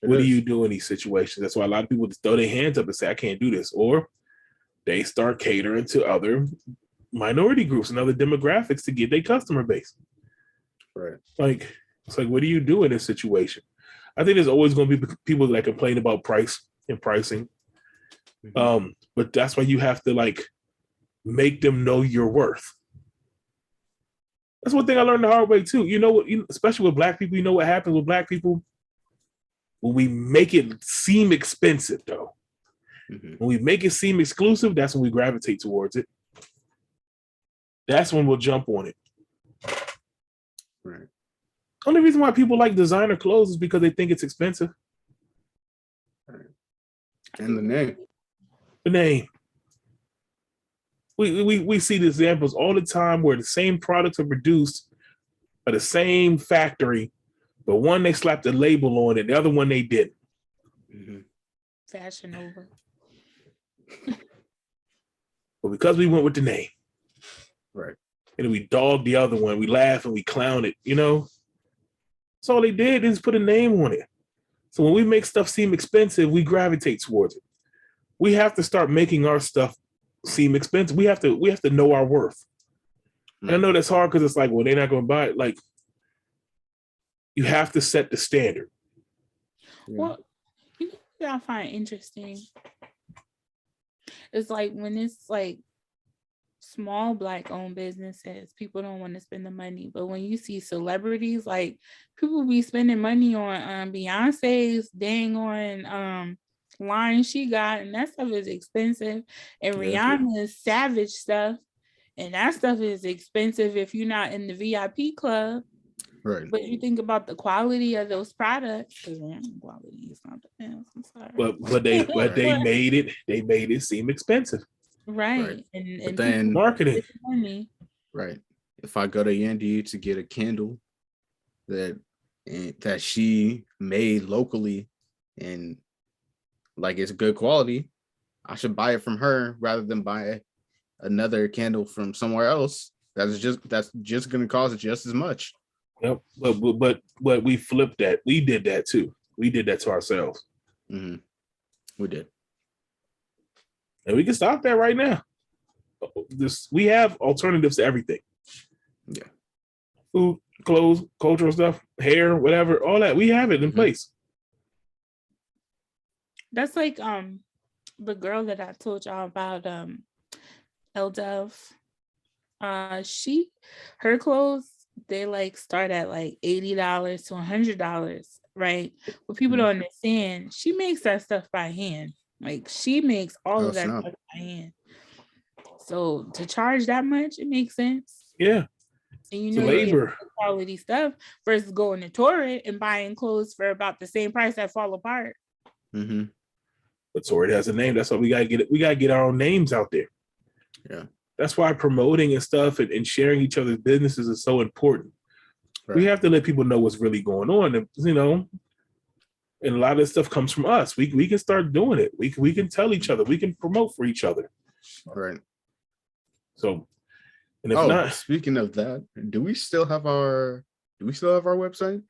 What do you do in these situations? That's why a lot of people just throw their hands up and say, I can't do this. Or they start catering to other minority groups and other demographics to get their customer base. Right. It's like, what do you do in this situation? I think there's always going to be people that complain about price and pricing. But that's why you have to make them know your worth. That's one thing I learned the hard way too. Especially with Black people, what happens with Black people? When we make it seem expensive, though. When we make it seem exclusive, that's when we gravitate towards it. That's when we'll jump on it. Right. Only reason why people like designer clothes is because they think it's expensive. Right. And the name. The name. We see the examples all the time where the same products are produced by the same factory, but one they slapped a label on it, the other one they didn't. Fashion over. But because we went with the name. Right. And we dog the other one, we laugh and we clown it, That's all they did is put a name on it. So when we make stuff seem expensive, we gravitate towards it. We have to start making our stuff seem expensive. We have to know our worth. And I know that's hard because it's like, well, they're not going to buy it. You have to set the standard. Well, what I find interesting is when it's small Black owned businesses, people don't want to spend the money. But when you see celebrities, people be spending money on Beyonce's dang on line she got, and that stuff is expensive. And Rihanna's Savage stuff, and that stuff is expensive if you're not in the VIP club. Right. But you think about the quality of those products, because quality is not the best. I'm sorry. But they made it seem expensive. Right. And but then marketing. Right. If I go to Yandy to get a candle that she made locally and it's good quality, I should buy it from her rather than buy another candle from somewhere else that's just going to cost just as much. Yep. But we flipped that. We did that too. We did that to ourselves. We did. And we can stop that right now. We have alternatives to everything. Yeah. Food, clothes, cultural stuff, hair, whatever, all that. We have it in place. That's like the girl that I told y'all about, L her clothes, they like start at like $80 to $100, right? But people don't understand, she makes that stuff by hand. Like she makes all of that stuff by hand. So to charge that much, it makes sense. Yeah. And you get quality stuff versus going to Torrid and buying clothes for about the same price that fall apart. Mm-hmm. But Torrid has a name. That's why we gotta get it. We gotta get our own names out there. Yeah. That's why promoting and stuff and sharing each other's businesses is so important. Right. We have to let people know what's really going on, and and a lot of this stuff comes from us. We can start doing it. We can tell each other. We can promote for each other. Right. So, and if not, speaking of that, do we still have our website?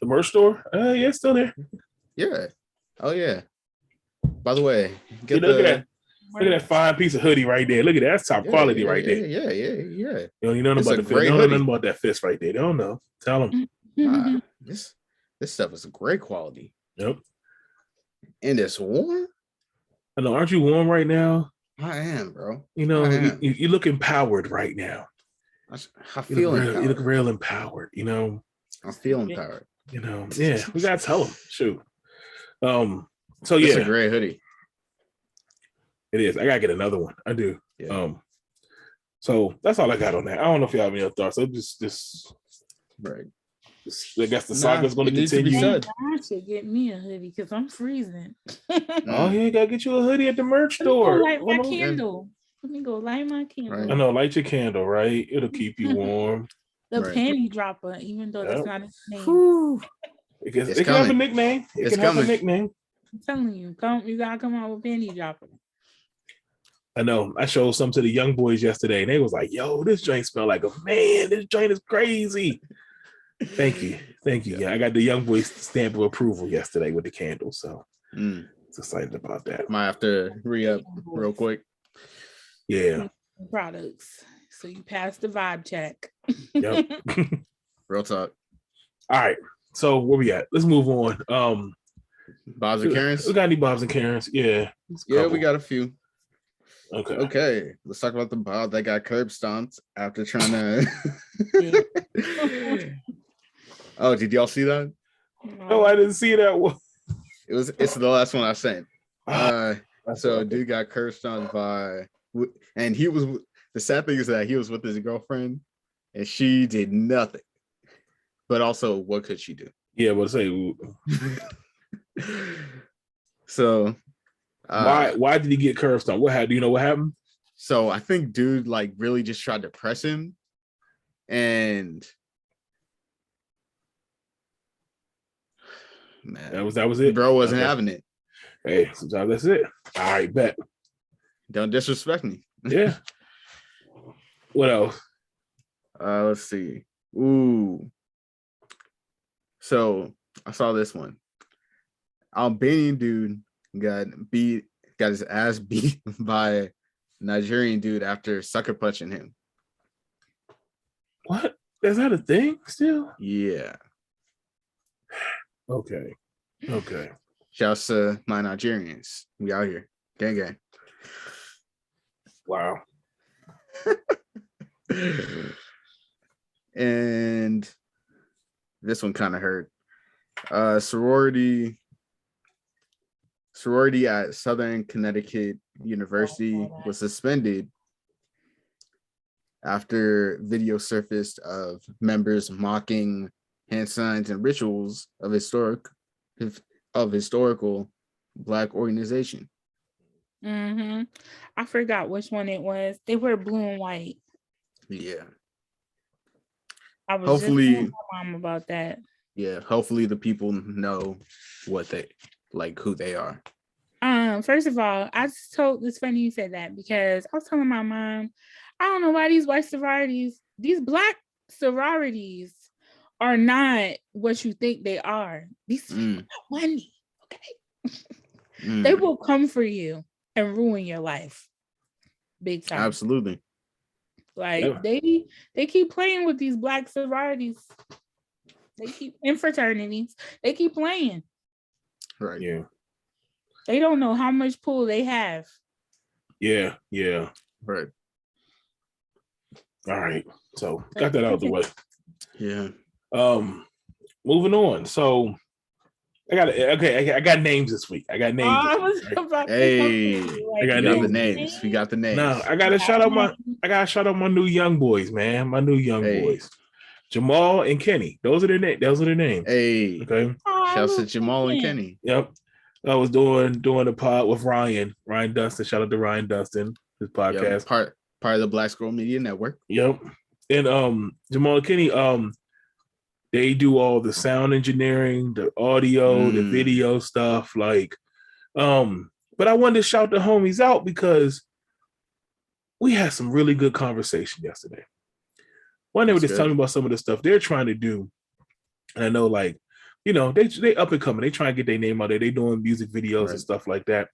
The merch store? Yeah, it's still there. Yeah. Oh yeah. By the way, look at that fine piece of hoodie right there. Look at that. That's top quality right there. Yeah. You don't know nothing about the fist. They don't know nothing about that fist right there. They don't know. Tell them. This stuff is great quality. Yep. And it's warm. I know. Aren't you warm right now? I am, bro. You look empowered right now. I feel empowered. You look real empowered. I feel empowered. Yeah. We gotta tell them. Shoot. So it's a great hoodie. It is. I gotta get another one. I do. Yeah. So that's all I got on that. I don't know if you have any other thoughts. So just right. I guess the saga's going to continue. I should get me a hoodie because I'm freezing. Oh, yeah, gotta get you a hoodie at the merch store. Light my candle. Let me go light my candle. Right. I know, light your candle, right? It'll keep you warm. The panty dropper, even though that's not his name. It can have a nickname. It can have a nickname. I'm telling you, you gotta come out with panty dropper. I know. I showed some to the young boys yesterday, and they was like, "Yo, this joint smell like a man. This joint is crazy." Thank you. Yeah, I got the young boys stamp of approval yesterday with the candle, so excited about that. Might have to re-up real quick. Yeah. Products. So you pass the vibe check. Yep. Real talk. All right. So where we at? Let's move on. Bobs and Karens. We got any Bobs and Karens? Yeah. Yeah, we got a few. Okay. Let's talk about the Bob that got curb stomped after trying to. Oh, did y'all see that? No, I didn't see that one. It's the last one I sent. So dude got curb stomped and he was. The sad thing is that he was with his girlfriend, and she did nothing. But also, what could she do? Yeah, but say. So. Why did he get curb stomped? Do you know what happened? So I think dude like really just tried to press him, and man, that was it. Bro wasn't having it. Hey, sometimes that's it. All right, bet. Don't disrespect me. Yeah. What else? Let's see. Ooh. So I saw this one. Albanian dude got his ass beat by a Nigerian dude after sucker punching him. What? Is that a thing still? Yeah. Okay. Shouts to my Nigerians. We out here. Gang. Wow. And this one kind of hurt. Sorority at Southern Connecticut University was suspended after video surfaced of members mocking hand signs and rituals of historical Black organization. I forgot which one it was. They were blue and white. Yeah. I was hopefully just telling my mom about that. Yeah, hopefully the people know what they like, who they are. First of all, it's funny you said that because I was telling my mom, I don't know why these white sororities, these Black sororities are not what you think they are. These people got money, okay? They will come for you and ruin your life. Big time. Absolutely. Like they keep playing with these Black sororities. They keep in fraternities. They keep playing. Right. Yeah. They don't know how much pull they have. Yeah. Right. All right. So got that out of the way. Yeah. Moving on. So I got names this week. I got names. Hey, I got names. We got the names. Now I gotta shout out my new young boys, man. My new young boys. Jamal and Kenny. Those are their names. Hey. Okay. Shouts to Jamal and Kenny. Yep. I was doing a pod with Ryan Dustin. Shout out to Ryan Dustin, his podcast. Yep. Part of the Black Scroll Media Network. Yep. And Jamal and Kenny, they do all the sound engineering, the audio, the video stuff. Like, but I wanted to shout the homies out because we had some really good conversation yesterday. One, they were just telling me about some of the stuff they're trying to do. And I know, like, you know, they up and coming. They try and get their name out there. They doing music videos and stuff like that.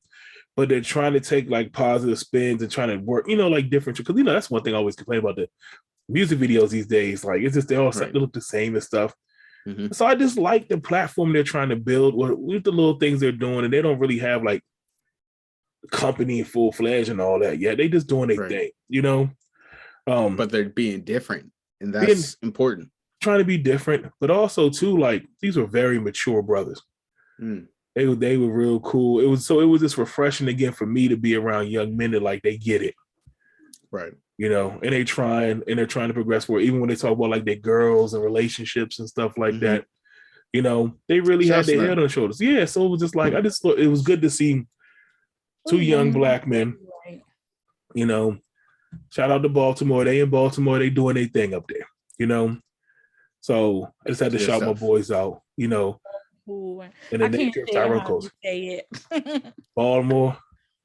But they're trying to take like positive spins and trying to work, you know, like different. Because, you know, that's one thing I always complain about the music videos these days. Like, it's just they all they look the same and stuff. Mm-hmm. So I just like the platform they're trying to build with the little things they're doing. And they don't really have like company full-fledged and all that yet. They just doing their thing, you know? But they're being different. And that's important. Trying to be different, but also too, like, these were very mature brothers. They were real cool. It was just refreshing again for me to be around young men that like they get it, right? You know, and they're trying to progress forward. Even when they talk about like their girls and relationships and stuff like that, you know, they really had their head on their shoulders. Yeah, so it was just like I just thought it was good to see two young black men. You know, shout out to Baltimore. They in Baltimore. They doing their thing up there. You know. So I just had to shout my boys out, you know. Ooh, in the nature of Tyrone say it. Baltimore.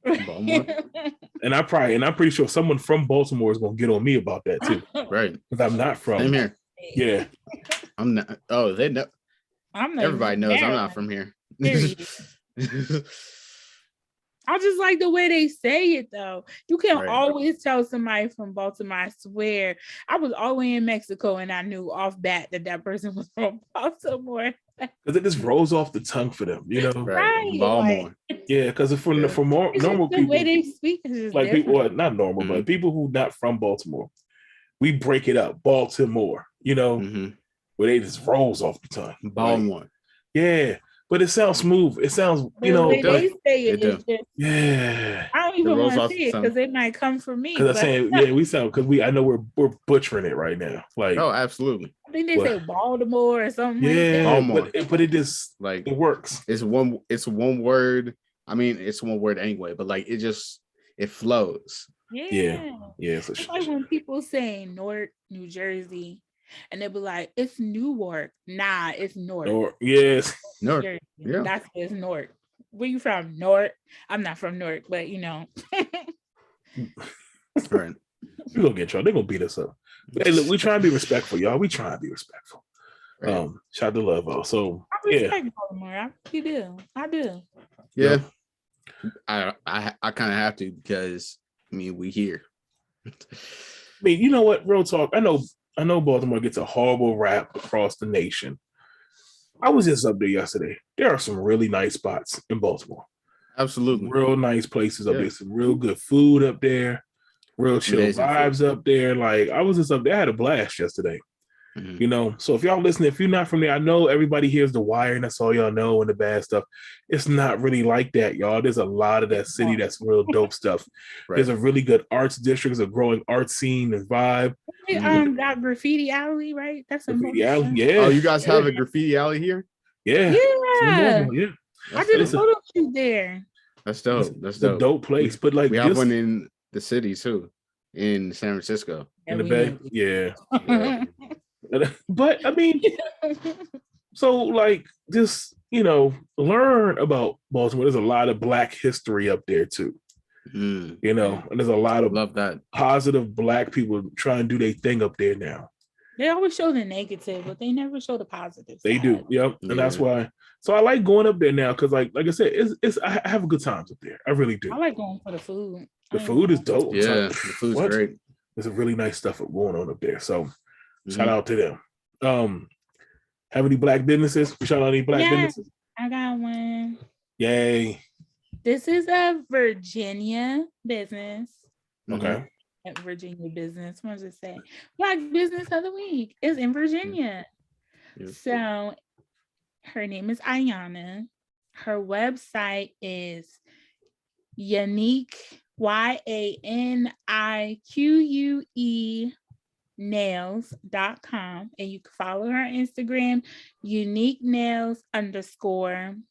And I'm pretty sure someone from Baltimore is gonna get on me about that too. Right. Because I'm not from here. Yeah. I'm not. Oh, they know. Everybody knows I'm not from here. I just like the way they say it, though. You can always tell somebody from Baltimore. I swear. I was always in Mexico, and I knew off bat that person was from Baltimore. Because it just rolls off the tongue for them, you know? Right. Baltimore. Yeah, because for more normal people, the way they speak is just like different. people, well, not normal, but people who not from Baltimore, we break it up. Baltimore, you know, where they just rolls off the tongue. Baltimore. Like, yeah. But it sounds smooth. It sounds, you know, they say it. Just, yeah. I don't even want to say it because they might come for me. Because I'm saying, we sound I know we're butchering it right now. Like, oh, absolutely. I think they say Baltimore or something. Yeah, like that. But it just like it works. It's one word. I mean, it's one word anyway. But like it flows. Yeah. It's like when people say Newark, New Jersey. And they'll be like, it's Newark. Nah, it's Newark. Yes. Newark. Yeah. That's it's Newark. Where you from? Newark? I'm not from Newark, but you know. Right. We're gonna get y'all. They're gonna beat us up. Hey, look, we try and be respectful, y'all. We try and be respectful. Right. Shout to love all. So I respect Baltimore. I do. Yeah. I kind of have to because I mean we here. I mean, you know what? Real talk. I know Baltimore gets a horrible rap across the nation. I was just up there yesterday. There are some really nice spots in Baltimore. Absolutely. Real nice places up there. Some real good food up there. Real chill vibes up there. Like, I was just up there. I had a blast yesterday. You know, so if y'all listening, if you're not from there, I know everybody hears The Wire and that's all y'all know and the bad stuff. It's not really like that, y'all. There's a lot of that city that's real dope stuff. There's a really good arts district, there's a growing art scene and vibe. Got Graffiti Alley, right? That's Graffiti Alley, yeah. Oh, you guys have a Graffiti Alley here? Yeah. I did a photo shoot there. That's dope. That's dope. A dope place. But like we have one in the city too, in San Francisco. In the Bay? Yeah. But I mean, so like just, you know, learn about Baltimore. There's a lot of Black history up there too. You know, and there's a lot of positive Black people trying to do their thing up there now. They always show the negative, but they never show the positive. They do, yep. And that's why. So I like going up there now because, like I said, it's I have good times up there. I really do. I like going for the food. The food is dope. Yeah, the food's great. There's a really nice stuff going on up there. So shout out to them. Have any Black businesses? We shout out any Black businesses? I got one. Yay. This is a Virginia business. Okay. At Virginia business. What does it say? Black business of the week is in Virginia. So her name is Ayana. Her website is Unique YANIQUE nails.com, and you can follow her on Instagram, unique nails _.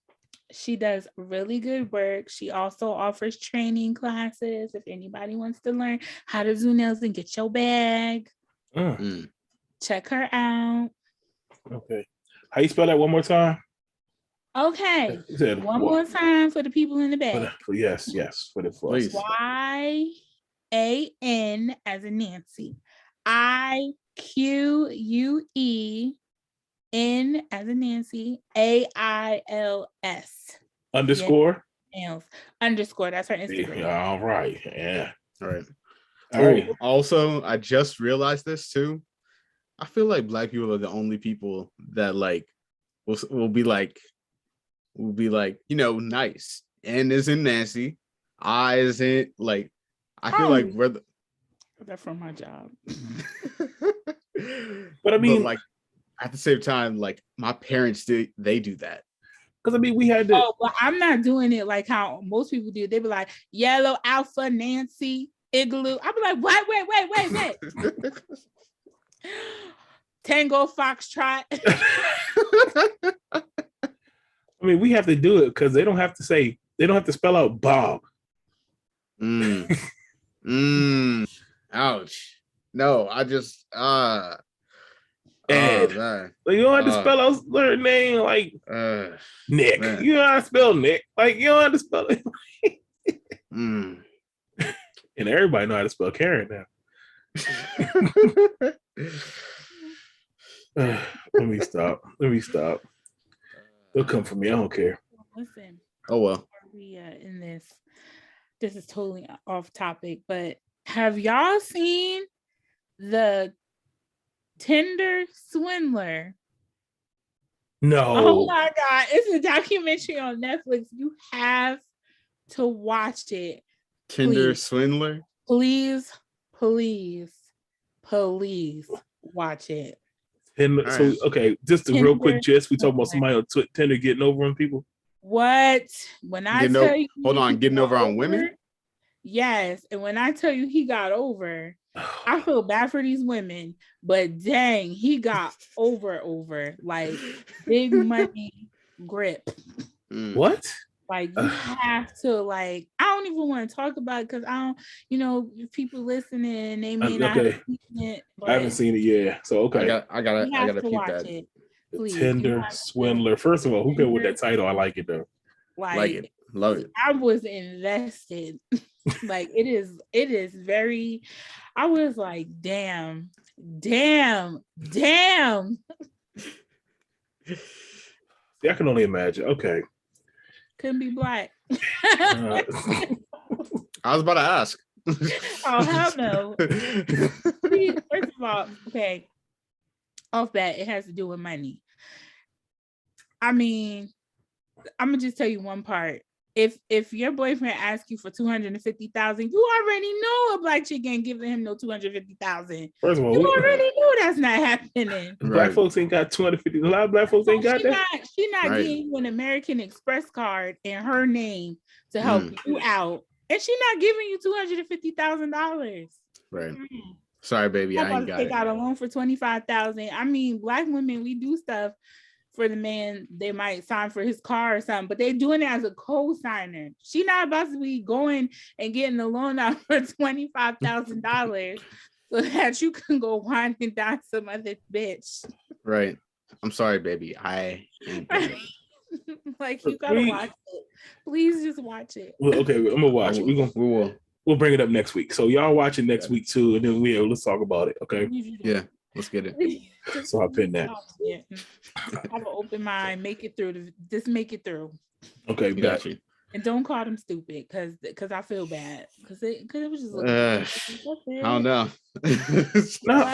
She does really good work. She also offers training classes if anybody wants to learn how to do nails and get your bag. Check her out. Okay. How you spell that one more time? Okay. One more time for the people in the back. Yes. For the voice. YAN as in Nancy. IQUEN as in Nancy. AILS. Underscore. Nails. Underscore. That's her Instagram. Yeah, all right. Yeah. All right. All right. Also, I just realized this too. I feel like Black people are the only people that like will be like, nice. N is in Nancy. I is in like. I feel like we're the. That's from my job. But I mean, like at the same time, like my parents they do that. Because I mean, we had to. Oh, but I'm not doing it like how most people do. They be like Yellow Alpha Nancy Igloo. I be like, what? Wait. Tango Foxtrot. I mean, we have to do it because they don't have to spell out Bob. Ouch. No, I just Ed. Man. Like, you don't have to spell out their name like Nick. Man. You know how to spell Nick. Like, you don't have to spell it. And everybody know how to spell Karen now. Let me stop. They'll come for me. I don't care. Listen. Oh well. We in this is totally off topic, but have y'all seen the Tinder swindler? No. Oh my God. It's a documentary on Netflix. You have to watch it. Tinder swindler? Please watch it. And so, okay, just a real quick gist. We talk about somebody on Tinder getting over on people. What? When I tell you, getting over on women? Yes. And when I tell you he got over, I feel bad for these women, but dang, he got over like big money grip. What? Like you have to like, I don't even want to talk about it because I don't, if people listening, they may not have seen it. I haven't seen it yet. So okay. I gotta peep that. It. Please, Tinder swindler. First of all, who go with that title? I like it though. Like it. Love it. I was invested. Like it is very, I was like, damn. See, I can only imagine. Okay. Couldn't be black. I was about to ask. Oh, hell no. See, first of all, okay. Off bat, it has to do with money. I mean, I'm gonna just tell you one part. If your boyfriend asks you for $250,000, you already know a black chick ain't giving him no $250,000. First of all, you already know that's not happening. Black folks ain't got $250. A lot of black folks ain't got that. She's not getting you an American Express card in her name to help you out, and she's not giving you $250,000. Right. Sorry, baby, I ain't got it. They got a loan for $25,000. I mean, black women, we do stuff for the man. They might sign for his car or something, but they're doing it as a co-signer. She not about to be going and getting a loan out for $25,000 so that you can go wine and dine some other bitch. Right. I'm sorry, baby. I ain't got it. Like, you gotta watch it. Please just watch it. Well, okay, I'm gonna watch it. We'll bring it up next week. So y'all watch it next week too, and then let's talk about it. Okay. Yeah. Let's get it. So I'll pin that. Have an open mind. Make it through. Just make it through. Okay, got you. And don't call them stupid because I feel bad because it was just I don't know. No,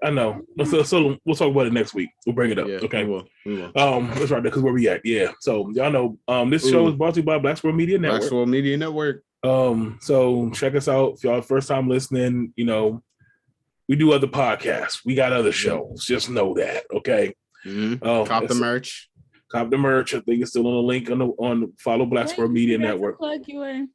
I know. So we'll talk about it next week. We'll bring it up. Yeah, okay. We will. That's right. Because where we at? Yeah. So y'all know, this show is brought to you by Black Squirrel Media Network. Black Squirrel Media Network. So check us out. If y'all first time listening, we do other podcasts. We got other shows. Just know that. Okay. Cop the merch. Cop the merch. I think it's still on the link on follow Black Squirrel Media Network. Plug you in.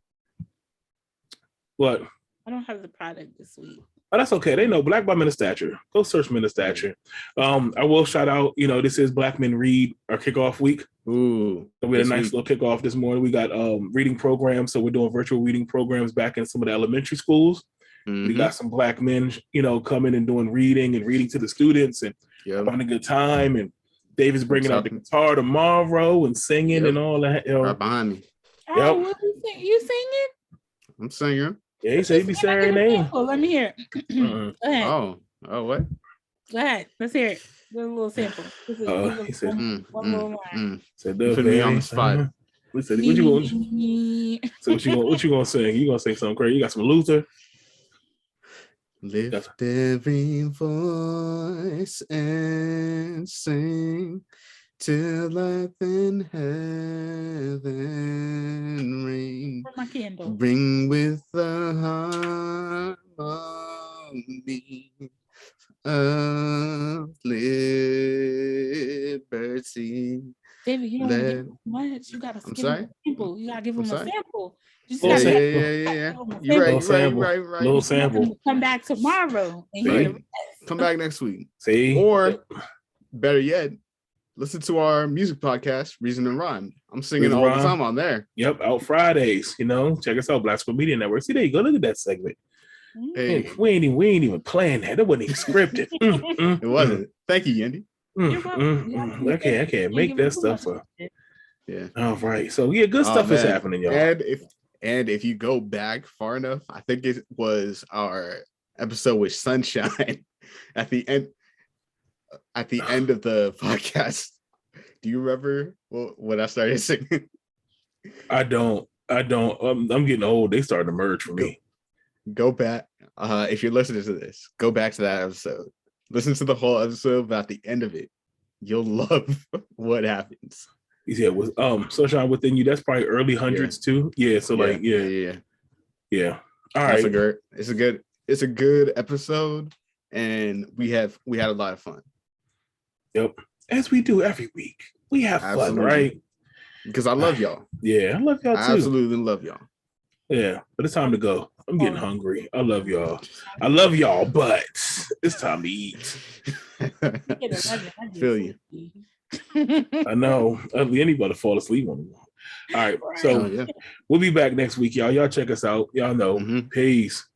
What? I don't have the product this week. Oh, that's okay. They know Black by Men of Stature. Go search Men of Stature. I will shout out, this is Black Men Read, our kickoff week. Ooh. So we had a nice little kickoff this morning. We got reading programs. So we're doing virtual reading programs back in some of the elementary schools. Mm-hmm. We got some Black men, coming and doing reading to the students and having a good time. And David's bringing out the guitar tomorrow and singing and all that. Right behind me. Oh, what you singing? I'm singing. Yeah, he said he'd be saying her name. Let me hear it. Go ahead. Oh, what? Go ahead. Let's hear it. Do a little sample. He said, one little line. Said, put me on the spot. We said, what you gonna sing? You gonna sing something crazy? You got some Luther? Lift every voice and sing till life in heaven ring. Where's my candle? Bring with the harmony of liberty. David, you don't give much. You gotta give him a sample. You gotta give him a sample. Yeah. You're right. Little sample. Come back tomorrow and come back next week. See, or better yet, listen to our music podcast, Reason and Rhyme. I'm singing all the time on there. Yep, out Fridays. Check us out, Black Squirrel Media Network. See, there you go. Look at that segment. Hey. We ain't even playing that. That wasn't even scripted. It wasn't. Thank you, Yendi. I can't make that stuff up. Yeah. All right. So yeah, good stuff is happening, y'all. And if you go back far enough, I think it was our episode with Sunshine at the end of the podcast. Do you remember when I started singing? I don't. I'm getting old. They started to merge for me. Go back. If you're listening to this, go back to that episode. Listen to the whole episode, but at the end of it, you'll love what happens. He said, "Was Sunshine Within You?" That's probably early hundreds too. Yeah. So yeah. All right. It's a good episode, and we had a lot of fun. Yep, as we do every week. We have fun, right? Because I love y'all. Yeah, I love y'all too. I absolutely love y'all. Yeah, but it's time to go. I'm getting hungry. I love y'all, but it's time to eat. Feel you. I know. Anybody fall asleep on me. All right. So we'll be back next week, y'all. Y'all check us out. Y'all know. Peace.